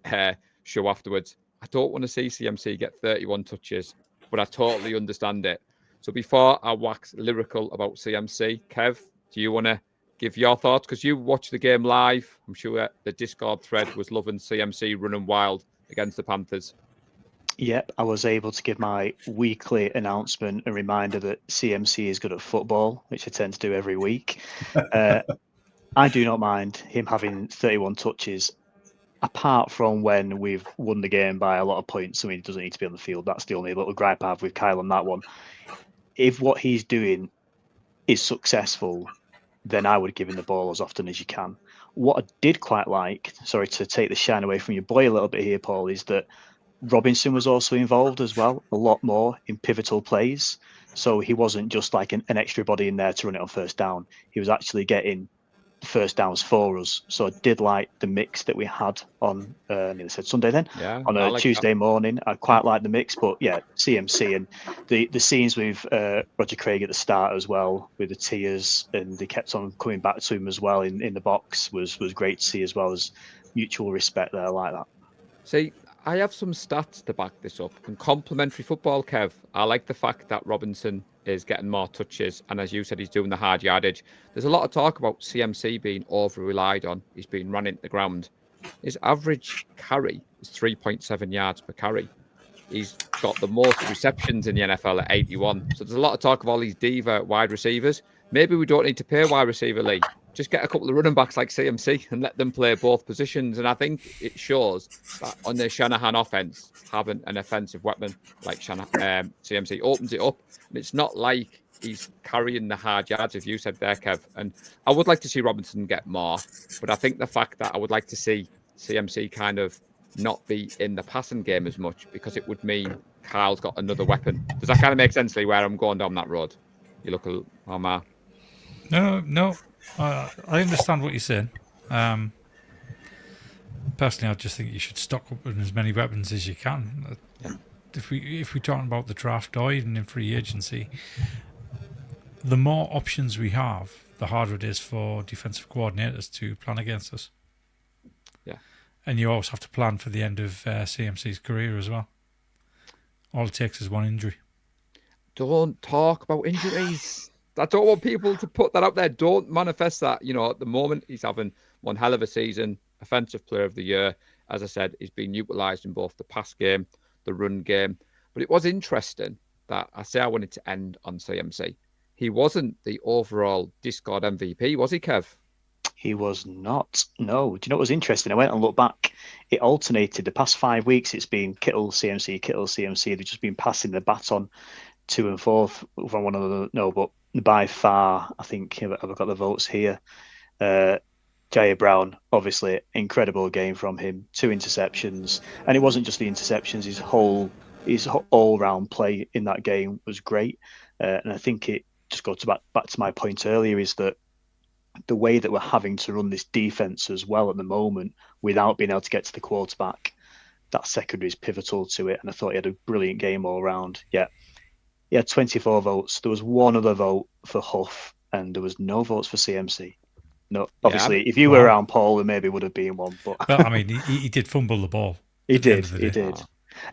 show afterwards. I don't want to see CMC get 31 touches, but I totally understand it. So before I wax lyrical about CMC, Kev, do you want to give your thoughts? Because you watched the game live. I'm sure the Discord thread was loving CMC running wild against the Panthers. Yep, I was able to give my weekly announcement a reminder that CMC is good at football, which I tend to do every week. I do not mind him having 31 touches, apart from when we've won the game by a lot of points, so he doesn't need to be on the field. That's the only little gripe I have with Kyle on that one. If what he's doing is successful, then I would give him the ball as often as you can. What I did quite like, sorry to take the shine away from your boy a little bit here, Paul, is that Robinson was also involved as well, a lot more in pivotal plays. So he wasn't just like an extra body in there to run it on first down. He was actually getting first downs for us. So I did like the mix that we had on, I nearly said Sunday then, Yeah, on I a like Tuesday morning. I quite like the mix, but yeah, CMC and the scenes with Roger Craig at the start as well, with the tears, and they kept on coming back to him as well in the box was great to see, as well as mutual respect there. I like that. See, I have some stats to back this up. And complimentary football, Kev, I like the fact that Robinson is getting more touches. And as you said, he's doing the hard yardage. There's a lot of talk about CMC being over-relied on. He's being run into the ground. His average carry is 3.7 yards per carry. He's got the most receptions in the NFL at 81. So there's a lot of talk of all these diva wide receivers. Maybe we don't need to pay a wide receiver, Lee. Just get a couple of running backs like CMC and let them play both positions. And I think it shows that on the Shanahan offense, having an offensive weapon like CMC opens it up. And it's not like he's carrying the hard yards, if you said there, Kev. And I would like to see Robinson get more. But I think the fact that I would like to see CMC kind of not be in the passing game as much, because it would mean Kyle's got another weapon. Does that kind of make sense, Lee, where I'm going down that road? You look a Omar. No. I understand what you're saying. Personally, I just think you should stock up with as many weapons as you can. Yeah. If we're talking about the draft or even in free agency, the more options we have, the harder it is for defensive coordinators to plan against us. Yeah. And you always have to plan for the end of CMC's career as well. All it takes is one injury. Don't talk about injuries. I don't want people to put that out there. Don't manifest that. You know, at the moment, he's having one hell of a season. Offensive Player of the Year. As I said, he's been utilised in both the pass game, the run game. But it was interesting that I wanted to end on CMC. He wasn't the overall Discord MVP, was he, Kev? He was not. No. Do you know what was interesting? I went and looked back. It alternated. The past 5 weeks, it's been Kittle, CMC, Kittle, CMC. They've just been passing the baton to and forth from one another. No, but by far, I think I've got the votes here. Jair Brown, obviously, incredible game from him. 2 interceptions. And it wasn't just the interceptions. His all-round play in that game was great. And I think it just goes back to my point earlier, is that the way that we're having to run this defense as well at the moment without being able to get to the quarterback, that secondary is pivotal to it. And I thought he had a brilliant game all around. Yeah. He had 24 votes. There was one other vote for Huff, and there was no votes for CMC. No, obviously, if you were around Paul, there maybe would have been one. But well, I mean, he did fumble the ball. He did.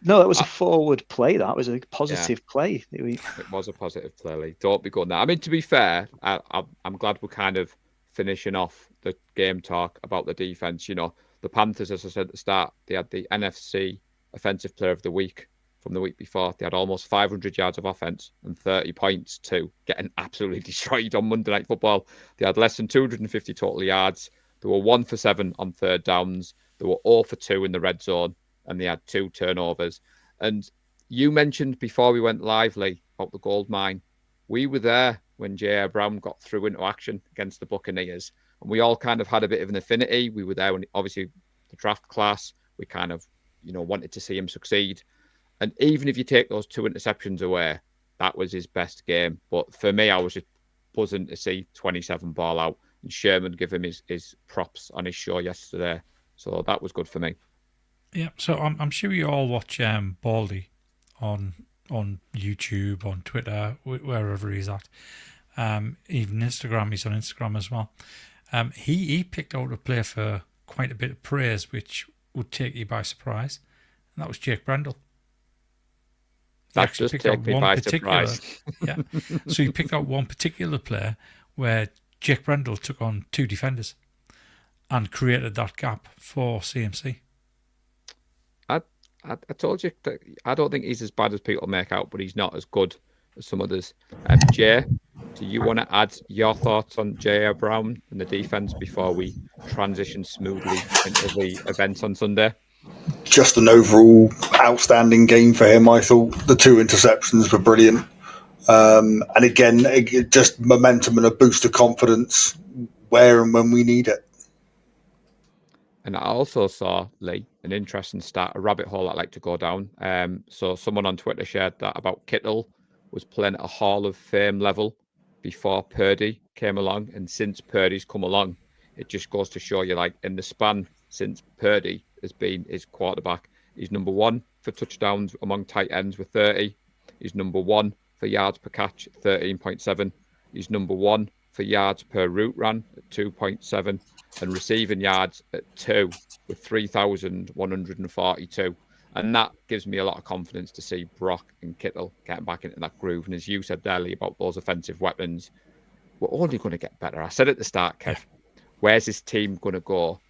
No, it was a forward play. That was a positive play. It was a positive play, Lee. Don't be going there. I mean, to be fair, I'm glad we're kind of finishing off the game talk about the defense. You know, the Panthers, as I said at the start, they had the NFC Offensive Player of the Week from the week before. They had almost 500 yards of offense and 30 points too, getting absolutely destroyed on Monday Night Football. They had less than 250 total yards. They were 1 for 7 on third downs. They were 0 for 2 in the red zone, and they had 2 turnovers. And you mentioned before we went live, Lee, about the gold mine. We were there when Jair Brown got through into action against the Buccaneers, and we all kind of had a bit of an affinity. We were there when, obviously, the draft class, we kind of, wanted to see him succeed. And even if you take those 2 interceptions away, that was his best game. But for me, I was just buzzing to see 27 ball out, and Sherman give him his props on his show yesterday. So that was good for me. Yeah, so I'm sure you all watch Baldy on YouTube, on Twitter, wherever he's at. Even Instagram, he's on Instagram as well. He picked out a play for quite a bit of praise, which would take you by surprise, and that was Jake Brendel. That just took me by surprise. Yeah, so he picked out one particular play where Jake Brendel took on 2 defenders and created that gap for CMC. I told you that I don't think he's as bad as people make out, but he's not as good as some others. Jay, do you want to add your thoughts on Jair Brown and the defense before we transition smoothly into the events on Sunday? Just an overall outstanding game for him. I thought the 2 interceptions were brilliant. And again, just momentum and a boost of confidence where and when we need it. And I also saw, Lee, an interesting stat, a rabbit hole I like to go down. So someone on Twitter shared that about Kittle was playing at a Hall of Fame level before Purdy came along. And since Purdy's come along, it just goes to show you, like, in the span since Purdy has been his quarterback, he's number one for touchdowns among tight ends with 30. He's number one for yards per catch at 13.7. He's number one for yards per route run at 2.7 and receiving yards at 2 with 3,142. And that gives me a lot of confidence to see Brock and Kittle getting back into that groove. And as you said earlier about those offensive weapons, we're only going to get better. I said at the start, Kev, where's this team going to go?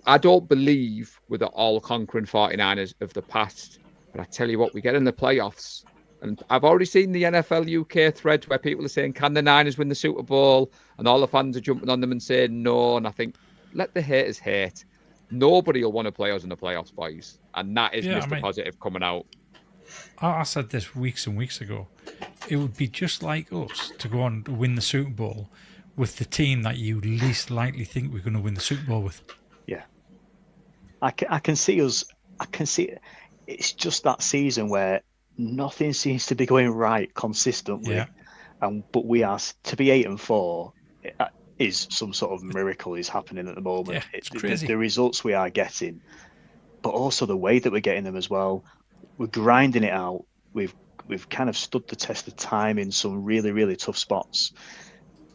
I don't believe we're the all-conquering 49ers of the past. But I tell you what, we get in the playoffs. And I've already seen the NFL UK thread where people are saying, can the Niners win the Super Bowl? And all the fans are jumping on them and saying no. And I think, let the haters hate. Nobody will want to play us in the playoffs, boys. And that is Mr. Positive coming out. I said this weeks and weeks ago. It would be just like us to go on to win the Super Bowl with the team that you least likely think we're going to win the Super Bowl with. Yeah. I can see us. I can see it. It's just that season where nothing seems to be going right consistently. Yeah. But we are to be 8-4 is some sort of miracle is happening at the moment. Yeah, it's crazy. The results we are getting, but also the way that we're getting them as well. We're grinding it out. We've kind of stood the test of time in some really, really tough spots,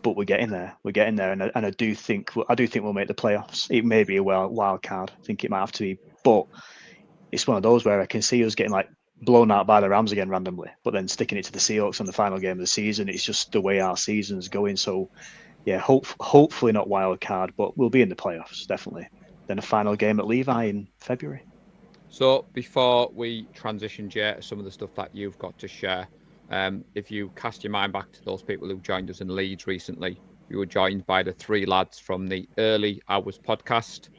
but we're getting there. We're getting there, and I do think we'll make the playoffs. It may be a wild card. I think it might have to be, but it's one of those where I can see us getting like blown out by the Rams again randomly, but then sticking it to the Seahawks on the final game of the season. It's just the way our season's going. So, yeah, hopefully not wild card, but we'll be in the playoffs definitely. Then a final game at Levi in February. So before we transition, Jay, to some of the stuff that you've got to share, if you cast your mind back to those people who joined us in Leeds recently, we were joined by the three lads from the Early Hours podcast.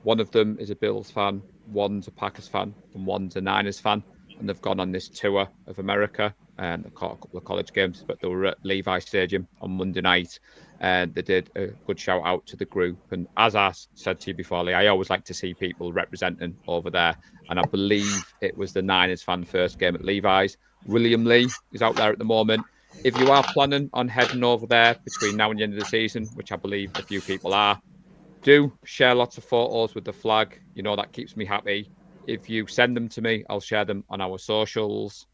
One of them is a Bills fan, one's a Packers fan, and one's a Niners fan. And they've gone on this tour of America, and they caught a couple of college games, but they were at Levi Stadium on Monday night, and they did a good shout out to the group. And as I said to you before, Lee, I always like to see people representing over there, and I believe it was the Niners fan first game at Levi's. William Lee is out there at the moment. If you are planning on heading over there between now and the end of the season, which I believe a few people are, do share lots of photos with the flag. You know, that keeps me happy. If you send them to me, I'll share them on our socials.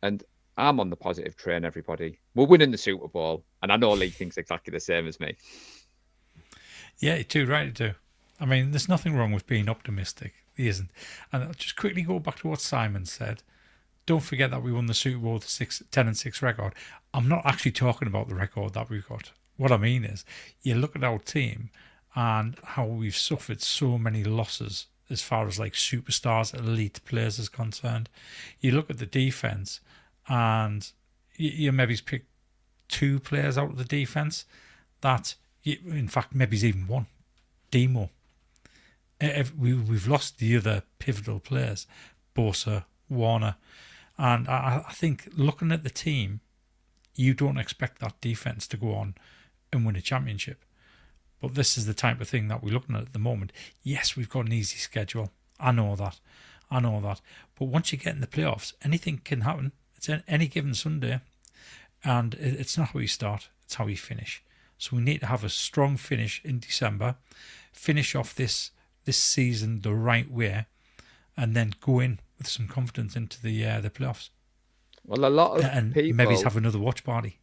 And I'm on the positive train, everybody. We're winning the Super Bowl. And I know Lee thinks exactly the same as me. Yeah, you're too right to do. I mean, there's nothing wrong with being optimistic. He isn't. And I'll just quickly go back to what Simon said. Don't forget that we won the Super Bowl with a 10-6 record. I'm not actually talking about the record that we've got. What I mean is, you look at our team and how we've suffered so many losses as far as like superstars, elite players is concerned. You look at the defense and you maybe pick two players out of the defense that, in fact, maybe even one, Demo. We've lost the other pivotal players, Bosa, Warner. And I think looking at the team, you don't expect that defense to go on and win a championship. But this is the type of thing that we're looking at the moment. Yes, we've got an easy schedule. I know that. But once you get in the playoffs, anything can happen. It's any given Sunday. And it's not how you start, it's how you finish. So we need to have a strong finish in December, finish off this season the right way, and then go in with some confidence into the playoffs. Well, a lot of people... maybe have another watch party.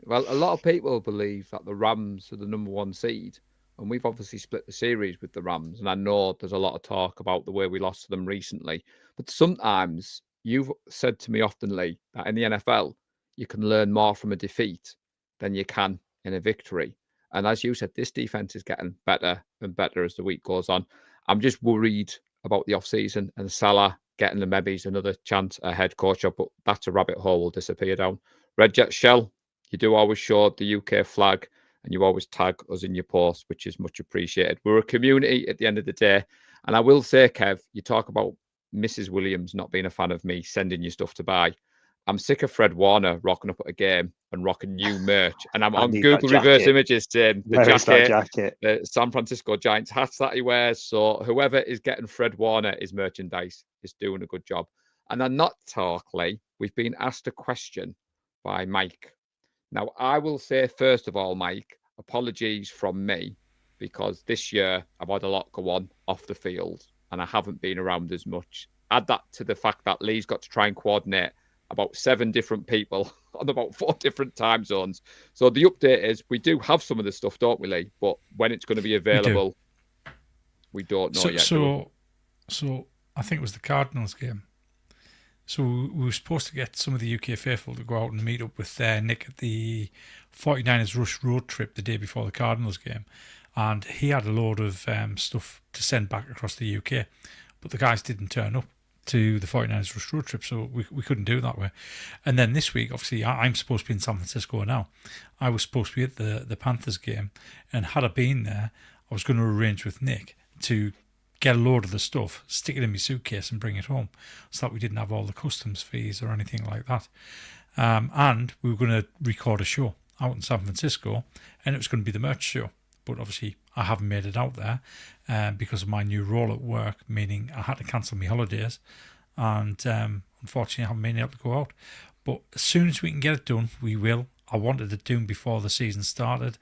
Well, a lot of people believe that the Rams are the number one seed, and we've obviously split the series with the Rams, and I know there's a lot of talk about the way we lost to them recently, but sometimes you've said to me often, Lee, that in the NFL, you can learn more from a defeat than you can in a victory. And as you said, this defense is getting better and better as the week goes on. I'm just worried about the off-season and Salah getting the maybe another chance at head coach job, but that's a rabbit hole will disappear down. Red Jet Shell, you do always show the UK flag and you always tag us in your posts, which is much appreciated. We're a community at the end of the day. And I will say, Kev, you talk about Mrs. Williams not being a fan of me sending you stuff to buy. I'm sick of Fred Warner rocking up at a game and rocking new merch. And I'm on Google reverse images saying the jacket, the San Francisco Giants hats that he wears. So whoever is getting Fred Warner his merchandise is doing a good job. And I'm not talking, we've been asked a question by Mike. Now, I will say, first of all, Mike, apologies from me, because this year I've had a lot go on off the field and I haven't been around as much. Add that to the fact that Lee's got to try and coordinate about 7 different people on about 4 different time zones. So the update is we do have some of the stuff, don't we, Lee? But when it's going to be available, we don't know yet. So I think it was the Cardinals game. So we were supposed to get some of the UK faithful to go out and meet up with Nick at the 49ers Rush road trip the day before the Cardinals game. And he had a load of stuff to send back across the UK. But the guys didn't turn up to the 49ers Rush road trip, so we couldn't do it that way. And then this week, obviously, I'm supposed to be in San Francisco now. I was supposed to be at the Panthers game. And had I been there, I was going to arrange with Nick to get a load of the stuff, stick it in my suitcase and bring it home so that we didn't have all the customs fees or anything like that. And we were going to record a show out in San Francisco, and it was going to be the merch show. But obviously I haven't made it out there because of my new role at work, meaning I had to cancel my holidays, and unfortunately I haven't been able to go out. But as soon as we can get it done, we will. I wanted it done before the season started.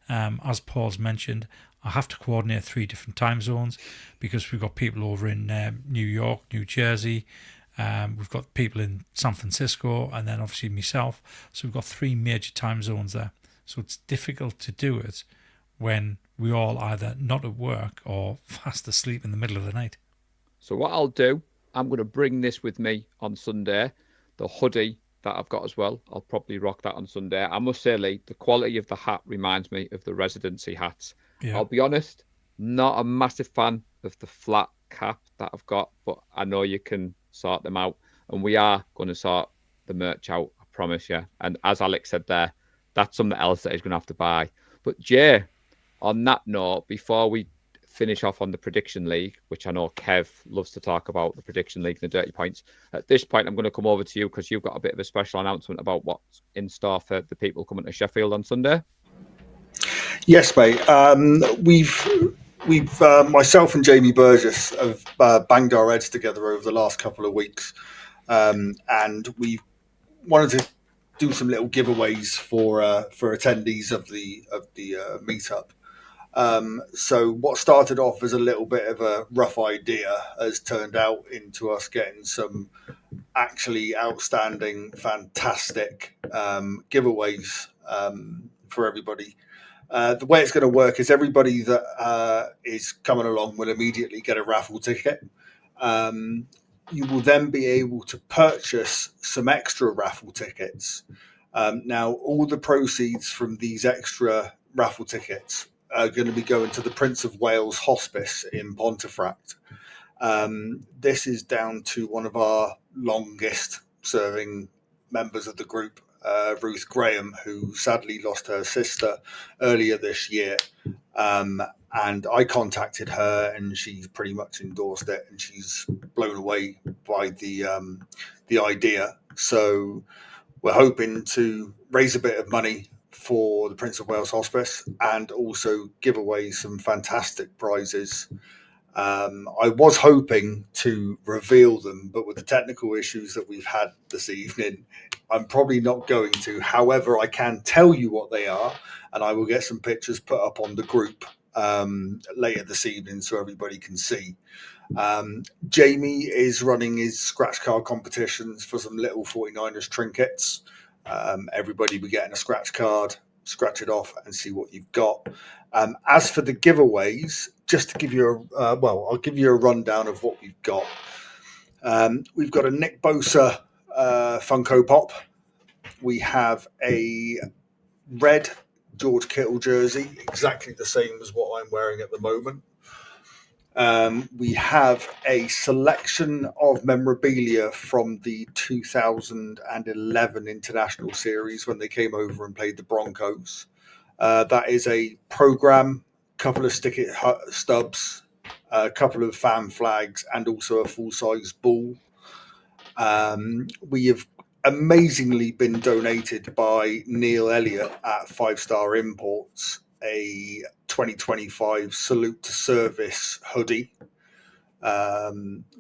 As Paul's mentioned, I have to coordinate 3 different time zones because we've got people over in New York, New Jersey. We've got people in San Francisco, and then obviously myself. So we've got 3 major time zones there. So it's difficult to do it when we all either not at work or fast asleep in the middle of the night. So what I'll do, I'm going to bring this with me on Sunday, the hoodie that I've got as well. I'll probably rock that on Sunday. I must say, Lee, the quality of the hat reminds me of the residency hats. Yeah. I'll be honest, not a massive fan of the flat cap that I've got, but I know you can sort them out. And we are going to sort the merch out, I promise you. And as Alex said there, that's something else that he's going to have to buy. But Jay, on that note, before we finish off on the Prediction League, which I know Kev loves to talk about, the Prediction League and the Dirty Points, at this point I'm going to come over to you because you've got a bit of a special announcement about what's in store for the people coming to Sheffield on Sunday. Yes, mate. We've myself and Jamie Burgess have banged our heads together over the last couple of weeks, and we wanted to do some little giveaways for attendees of the meetup. So what started off as a little bit of a rough idea has turned out into us getting some actually outstanding, fantastic giveaways for everybody. The way it's going to work is everybody that is coming along will immediately get a raffle ticket. You will then be able to purchase some extra raffle tickets. Now, all the proceeds from these extra raffle tickets are going to be going to the Prince of Wales Hospice in Pontefract. This is down to one of our longest serving members of the group, Ruth Graham, who sadly lost her sister earlier this year. And I contacted her, and she's pretty much endorsed it, and she's blown away by the idea. So we're hoping to raise a bit of money for the Prince of Wales Hospice and also give away some fantastic prizes. I was hoping to reveal them, but with the technical issues that we've had this evening, I'm probably not going to. However, I can tell you what they are, and I will get some pictures put up on the group later this evening so everybody can see. Jamie is running his scratch card competitions for some little 49ers trinkets. Everybody will be getting a scratch card, scratch it off and see what you've got. As for the giveaways, just to give you I'll give you a rundown of what we've got. We've got a Nick Bosa Funko Pop. We have a red George Kittle jersey, exactly the same as what I'm wearing at the moment. We have a selection of memorabilia from the 2011 International Series when they came over and played the Broncos. That is a program, couple of sticker stubs, a couple of fan flags, and also a full-size ball. We have amazingly been donated by Neil Elliott at 5 Star Imports a 2025 Salute to Service hoodie,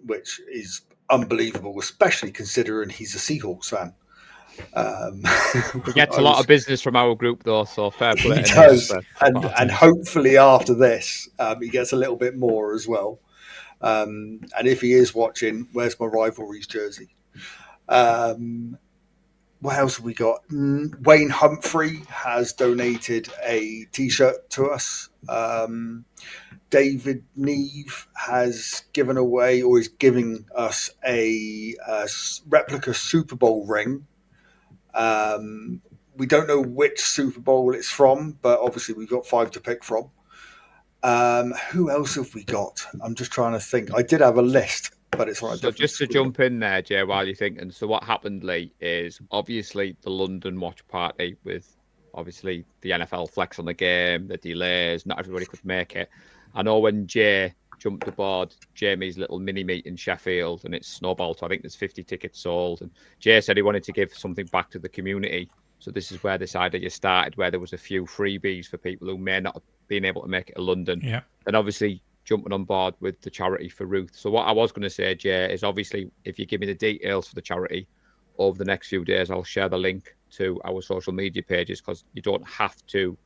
which is unbelievable, especially considering he's a Seahawks fan. He gets a lot of business from our group, though, so fair play. He to him does, for and parties. hopefully after this, he gets a little bit more as well. And if he is watching, where's my rivalries jersey? What else have we got? Wayne Humphrey has donated a T-shirt to us. David Neve has given away, or is giving us, a replica Super Bowl ring. We don't know which Super Bowl it's from, but obviously we've got 5 to pick from. Who else have we got? I'm just trying to think. I did have a list, but it's right. So just to jump in there, Jay, while you're thinking, so what happened, Lee, is obviously the London watch party with obviously the NFL flex on the game, the delays, not everybody could make it. I know when Jay jumped aboard Jamie's little mini meet in Sheffield and it's snowballed, so I think there's 50 tickets sold. And Jay said he wanted to give something back to the community. So this is where this idea started, where there was a few freebies for people who may not have been able to make it to London. Yeah. And obviously jumping on board with the charity for Ruth. So what I was going to say, Jay, is obviously if you give me the details for the charity over the next few days, I'll share the link to our social media pages, because you don't have to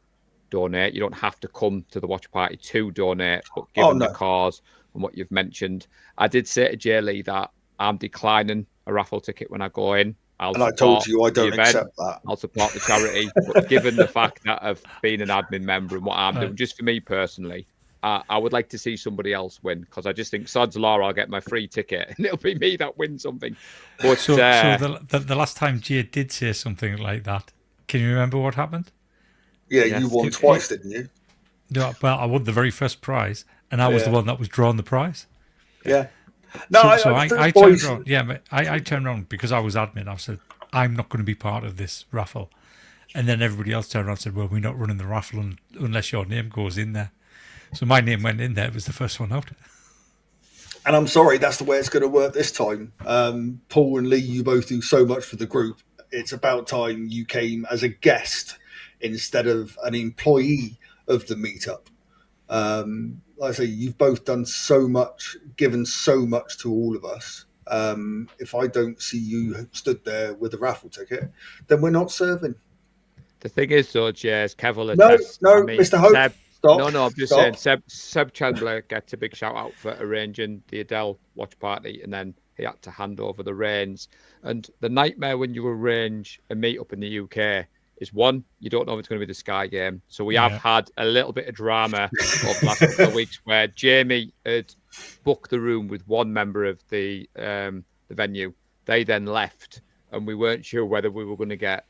donate. You don't have to come to the watch party to donate, but given the cause and what you've mentioned, I did say to Jay Lee that I'm declining a raffle ticket when I go in. And I told you I don't accept that. I'll support the charity. But given the fact that I've been an admin member and what I'm doing, just for me personally, I would like to see somebody else win, because I just think sod's law, I'll get my free ticket and it'll be me that wins something. But so the last time Jay did say something like that, can you remember what happened? Yeah, yes. You won twice, didn't you? No, well, I won the very first prize, and I was the one that was drawn the prize. Yeah. No, I turned around. Yeah, but I turned around because I was admin. I said, I'm not going to be part of this raffle. And then everybody else turned around and said, well, we're not running the raffle unless your name goes in there. So my name went in there. It was the first one out. And I'm sorry, that's the way it's going to work this time. Paul and Lee, you both do so much for the group. It's about time you came as a guest instead of an employee of the meetup. Like I say, you've both done so much, given so much to all of us. If I don't see you stood there with a raffle ticket, then we're not serving. The thing is, though, Jay, Kevin, Mr. Hope. Seb, stop. No, I'm just saying, Seb Chandler gets a big shout out for arranging the Adele watch party, and then he had to hand over the reins. And the nightmare when you arrange a meetup in the UK is, one, you don't know if it's going to be the Sky game. So we have had a little bit of drama over the last couple of weeks where Jamie had booked the room with one member of the venue. They then left, and we weren't sure whether we were going to get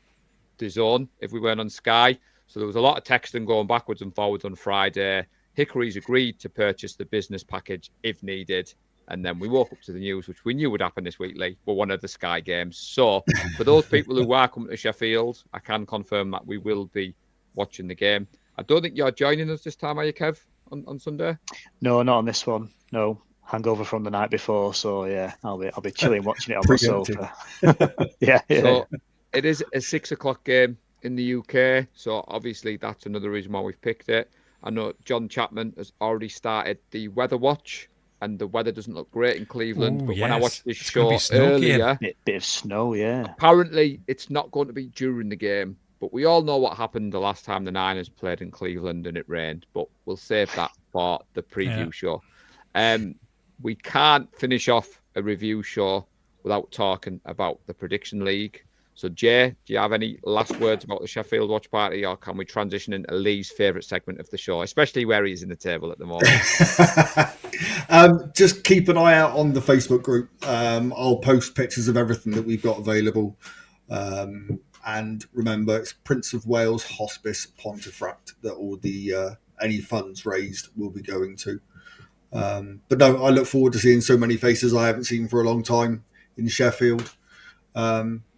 the zone if we weren't on Sky. So there was a lot of texting going backwards and forwards on Friday. Hickory's agreed to purchase the business package if needed. And then we woke up to the news, which we knew would happen this week, Lee, were one of the Sky games. So for those people who are coming to Sheffield, I can confirm that we will be watching the game. I don't think you're joining us this time, are you, Kev, on Sunday? No, not on this one. No, hangover from the night before. So yeah, I'll be chilling watching it on my sofa. yeah. So it is a 6 o'clock game in the UK. So obviously that's another reason why we've picked it. I know John Chapman has already started the weather watch, and the weather doesn't look great in Cleveland. But when I watched this show earlier, bit of snow, yeah. Apparently, it's not going to be during the game. But we all know what happened the last time the Niners played in Cleveland and it rained. But we'll save that for the preview show. We can't finish off a review show without talking about the Prediction League. So, Jay, do you have any last words about the Sheffield Watch Party, or can we transition into Lee's favourite segment of the show, especially where he's in the table at the moment? Just keep an eye out on the Facebook group. I'll post pictures of everything that we've got available. And remember, it's Prince of Wales Hospice Pontefract that all the any funds raised will be going to. But no, I look forward to seeing so many faces I haven't seen for a long time in Sheffield.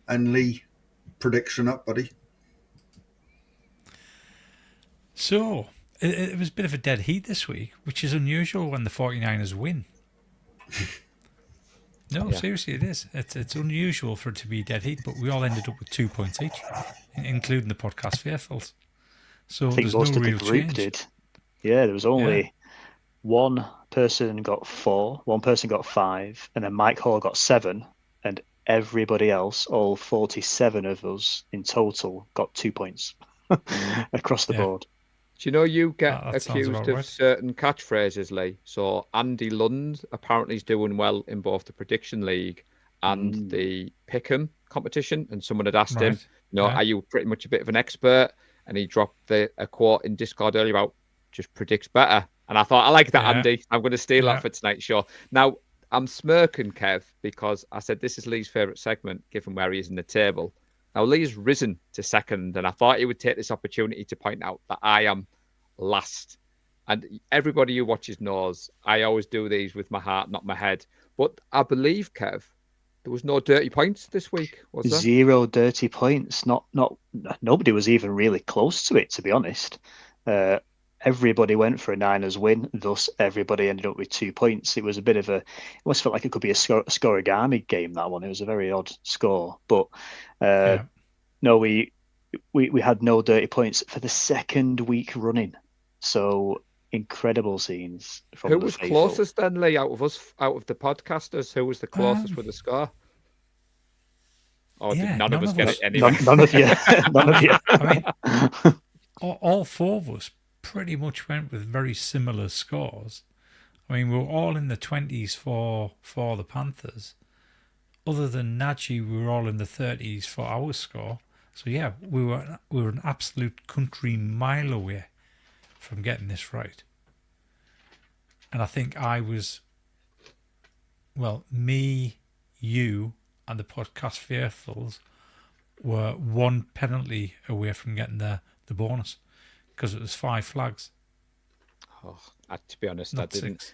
And Lee, prediction up, buddy. So, it was a bit of a dead heat this week, which is unusual when the 49ers win. Seriously, it is. It's unusual for it to be dead heat, but we all ended up with 2 points each, including the podcast faithfuls. So I think there's most no of real the group change. did. Yeah, there was only one person got 4, one person got 5, and then Mike Hall got 7, and everybody else, all 47 of us in total, got 2 points across the board. Do you know you get That sounds accused about of right. certain catchphrases, Lee? So Andy Lund apparently is doing well in both the prediction league and the pick'em competition. And someone had asked him, Right. are you pretty much a bit of an expert? And he dropped a quote in Discord earlier about just predicts better. And I thought, I like that, Yeah. Andy. I'm going to steal Yeah. that for tonight's show. Now, I'm smirking, Kev, because I said this is Lee's favourite segment, given where he is in the table. Now, Lee's risen to second, and I thought he would take this opportunity to point out that I am last. And everybody who watches knows I always do these with my heart, not my head. But I believe, Kev, there was no dirty points this week, was there? 0 dirty points. Nobody was even really close to it, to be honest. Everybody went for a Niners win, thus everybody ended up with 2 points. It was a bit of it almost felt like it could be a scoregami game, that one. It was a very odd score. But no, we had no dirty points for the second week running. So incredible scenes from Who the was faithful. closest then, Lee, out of the podcasters? Who was the closest with the score? Or did none of us get it anyway? None of you. None of you. I mean, all four of us pretty much went with very similar scores. I mean, we were all in the 20s for the Panthers. Other than Najee, we were all in the 30s for our score. So yeah, we were an absolute country mile away from getting this right. And I think I was, me, you, and the podcast faithfuls were one penalty away from getting the bonus because it was 5 flags. Oh, to be honest, Not I didn't.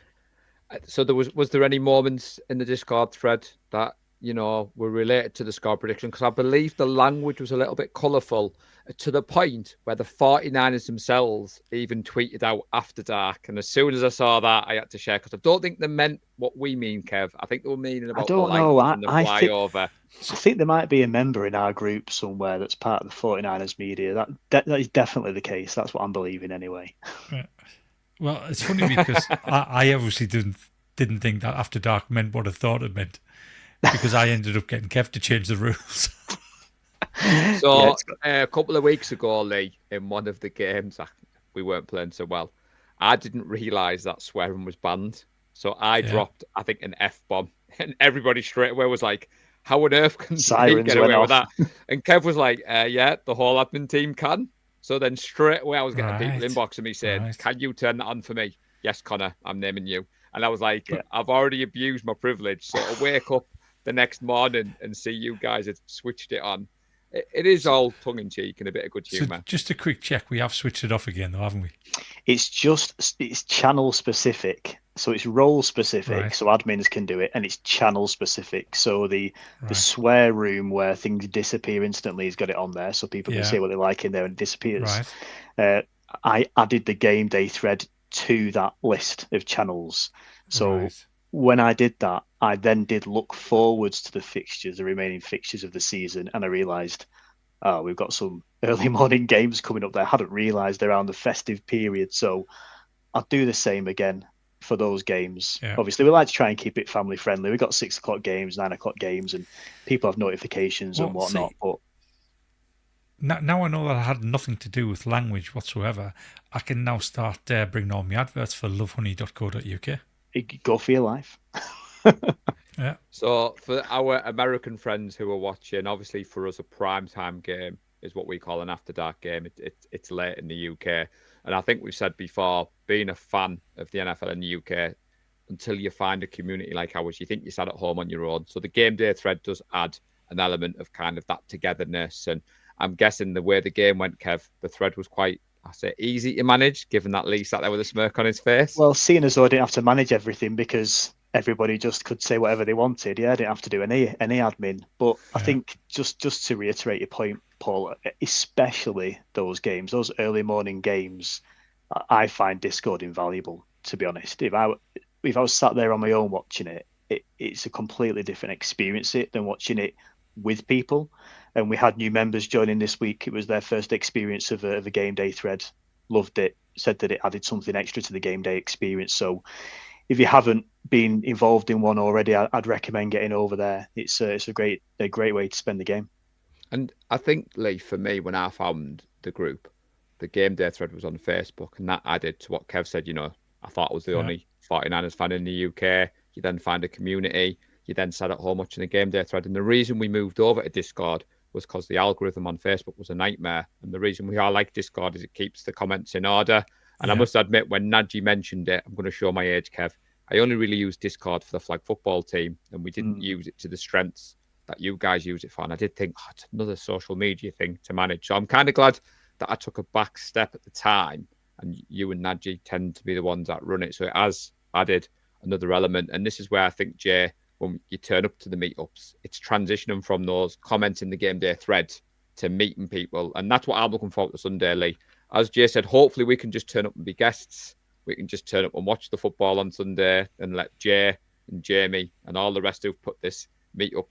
6. So was there any moments in the Discord thread that were related to the score prediction? Because I believe the language was a little bit colourful to the point where the 49ers themselves even tweeted out after dark. And as soon as I saw that, I had to share because I don't think they meant what we mean, Kev. I think they were meaning about the light and the flyover. I think there might be a member in our group somewhere that's part of the 49ers media. That is definitely the case. That's what I'm believing anyway. Yeah. Well, it's funny because I obviously didn't think that after dark meant what I thought it meant because I ended up getting Kev to change the rules. So a couple of weeks ago, Lee, in one of the games, we weren't playing so well. I didn't realise that swearing was banned. So I dropped, I think, an F-bomb. And everybody straight away was like, how on earth can he get away with that? And Kev was like, yeah, the whole admin team can. So then straight away I was getting people inboxing me saying, can you turn that on for me? Yes, Connor, I'm naming you. And I was like, I've already abused my privilege. So I wake up the next morning and see you guys had switched it on. It is all tongue-in-cheek and a bit of good humour. So just a quick check. We have switched it off again, though, haven't we? It's channel specific. So it's role specific, so admins can do it, and it's channel specific. So the swear room where things disappear instantly has got it on there, so people can say what they like in there and it disappears. I added the game day thread to that list of channels. So when I did that, I then did look forwards to the remaining fixtures of the season, and I realised, we've got some early morning games coming up there. I hadn't realised around the festive period, so I'll do the same again for those games. Obviously, we like to try and keep it family friendly. We've got 6 o'clock games, 9 o'clock games, and people have notifications and whatnot. But now I know that I had nothing to do with language whatsoever. I can now start bringing all my adverts for lovehoney.co.uk. Go for your life. So for our American friends who are watching, obviously for us a primetime game is what we call an after dark game. It's late in the UK. And I think we've said before, being a fan of the NFL in the UK, until you find a community like ours, you think you sat at home on your own. So the game day thread does add an element of kind of that togetherness. And I'm guessing the way the game went, Kev, the thread was quite, easy to manage, given that Lee sat there with a smirk on his face. Well, seeing as though I didn't have to manage everything because everybody just could say whatever they wanted. I didn't have to do any admin. But I think just to reiterate your point, Paul, especially those games, those early morning games, I find Discord invaluable, to be honest. If I was sat there on my own watching it's a completely different experience than watching it with people. And we had new members joining this week. It was their first experience of a game day thread. Loved it. Said that it added something extra to the game day experience. So if you haven't been involved in one already, I'd recommend getting over there. It's a great way to spend the game. And I think, Lee, for me, when I found the group, the game day thread was on Facebook, and that added to what Kev said. I thought I was the only 49ers fan in the UK. You then find a community. You then sat at home watching the game day thread. And the reason we moved over to Discord was because the algorithm on Facebook was a nightmare. And the reason we all like Discord is it keeps the comments in order. And I must admit, when Nadji mentioned it, I'm going to show my age, Kev. I only really used Discord for the flag football team, and we didn't use it to the strengths that you guys use it for. And I did think, it's another social media thing to manage. So I'm kind of glad that I took a back step at the time, and you and Nadji tend to be the ones that run it. So it has added another element. And this is where I think, Jay, when you turn up to the meetups, it's transitioning from those comments in the game day thread to meeting people. And that's what I'm looking forward to Sunday, Lee. As Jay said, hopefully we can just turn up and be guests. We can just turn up and watch the football on Sunday and let Jay and Jamie and all the rest who've put this meetup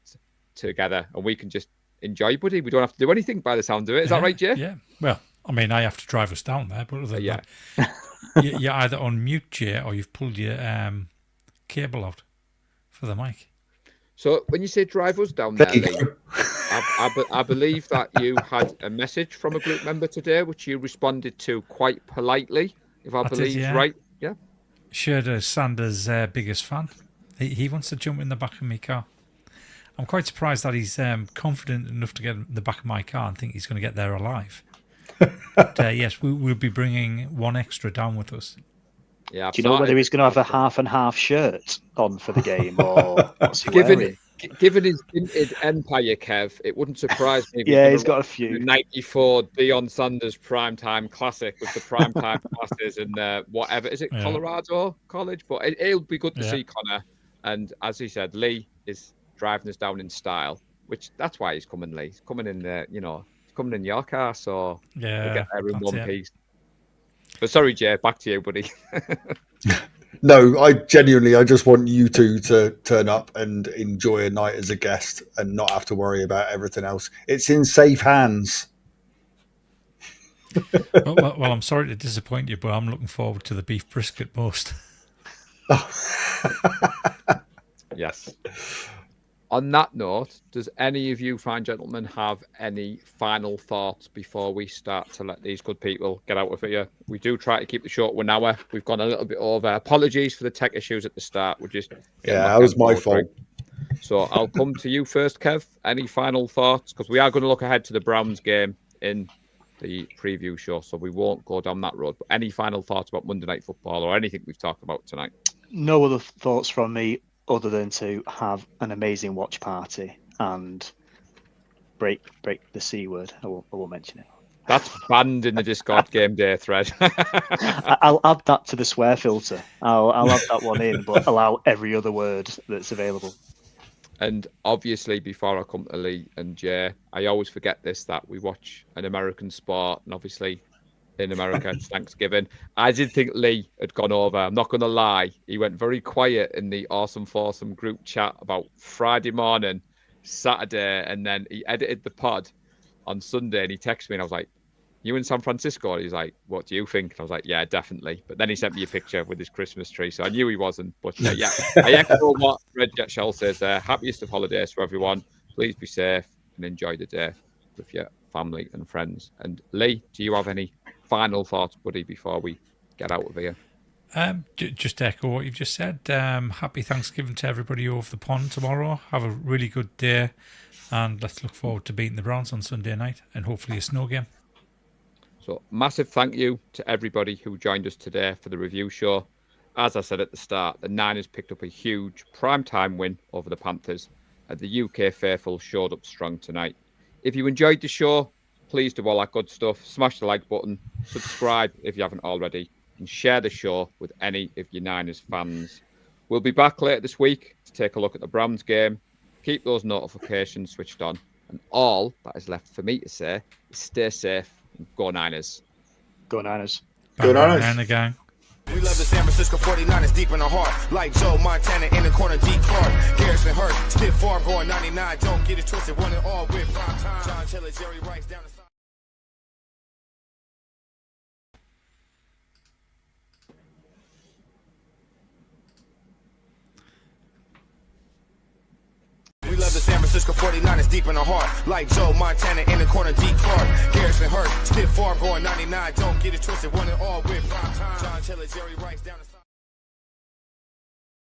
together, and we can just enjoy, buddy. We don't have to do anything by the sound of it. Is that right, Jay? Yeah. Well, I mean, I have to drive us down there, but other than that, you're either on mute, Jay, or you've pulled your cable out for the mic. So when you say drive us down there, Lee, I believe that you had a message from a group member today, which you responded to quite politely, if I believe right. Yeah. Sure, Sanders' biggest fan. He wants to jump in the back of my car. I'm quite surprised that he's confident enough to get in the back of my car and think he's going to get there alive. But yes, we'll be bringing one extra down with us. Yeah. Do you know whether he's going to have a half and half shirt on for the game, or what's he wearing? Given his vintage empire, Kev, it wouldn't surprise me. He's got a few. 94 Deion Sanders primetime classic with the primetime classes and whatever. Is it Colorado College? But it'll be good to see Connor. And as he said, Lee is driving us down in style, which that's why he's coming, Lee. He's coming in there, he's coming in your car, so we'll get there in one piece. But sorry, Jay, back to you, buddy. No, I just want you two to turn up and enjoy a night as a guest and not have to worry about everything else. It's in safe hands. Well, I'm sorry to disappoint you, but I'm looking forward to the beef brisket most. Yes. On that note, does any of you fine gentlemen have any final thoughts before we start to let these good people get out of here? We do try to keep the show to 1 hour. We've gone a little bit over. Apologies for the tech issues at the start. We're just that was my fault. So I'll come to you first, Kev. Any final thoughts? Because we are going to look ahead to the Browns game in the preview show, so we won't go down that road. But any final thoughts about Monday Night Football or anything we've talked about tonight? No other thoughts from me, other than to have an amazing watch party and break the C word. I won't mention it. That's banned in the Discord game day thread. I'll add that to the swear filter. I'll add that one in, but allow every other word that's available. And obviously, before I come to Lee and Jay, I always forget this, that we watch an American sport, and obviously in America it's Thanksgiving. I did think Lee had gone over. I'm not going to lie. He went very quiet in the Awesome Foursome group chat about Friday morning, Saturday, and then he edited the pod on Sunday and he texted me and I was like, "You in San Francisco?" And he's like, "What do you think?" And I was like, "Yeah, definitely." But then he sent me a picture with his Christmas tree, so I knew he wasn't. But yeah, I echo what Red Jet Shell says there. Happiest of holidays for everyone. Please be safe and enjoy the day with your family and friends. And Lee, do you have any final thoughts, buddy, before we get out of here? Just echo what you've just said. Happy Thanksgiving to everybody over the pond tomorrow. Have a really good day, and let's look forward to beating the Browns on Sunday night and hopefully a snow game. So massive thank you to everybody who joined us today for the review show. As I said at the start, the Niners picked up a huge primetime win over the Panthers, and the UK faithful showed up strong tonight. If you enjoyed the show, please do all that good stuff. Smash the like button, subscribe if you haven't already, and share the show with any of your Niners fans. We'll be back later this week to take a look at the Browns game. Keep those notifications switched on. And all that is left for me to say is stay safe and go Niners. Go Niners. Go Niners. And again. We love the San Francisco 49ers deep in the heart. Like Joe Montana in the corner, deep Clark. Garrison Hurst, Stiff Farm going 99. Don't get it twisted, one and all with prime time. John Taylor, Jerry Rice down the side. Francisco 49ers deep in the heart. Like Joe Montana in the corner, D. Clark. Garrison Hurst, stiff farm going 99. Don't get it twisted, one and all with prime time. John Taylor, Jerry Rice down the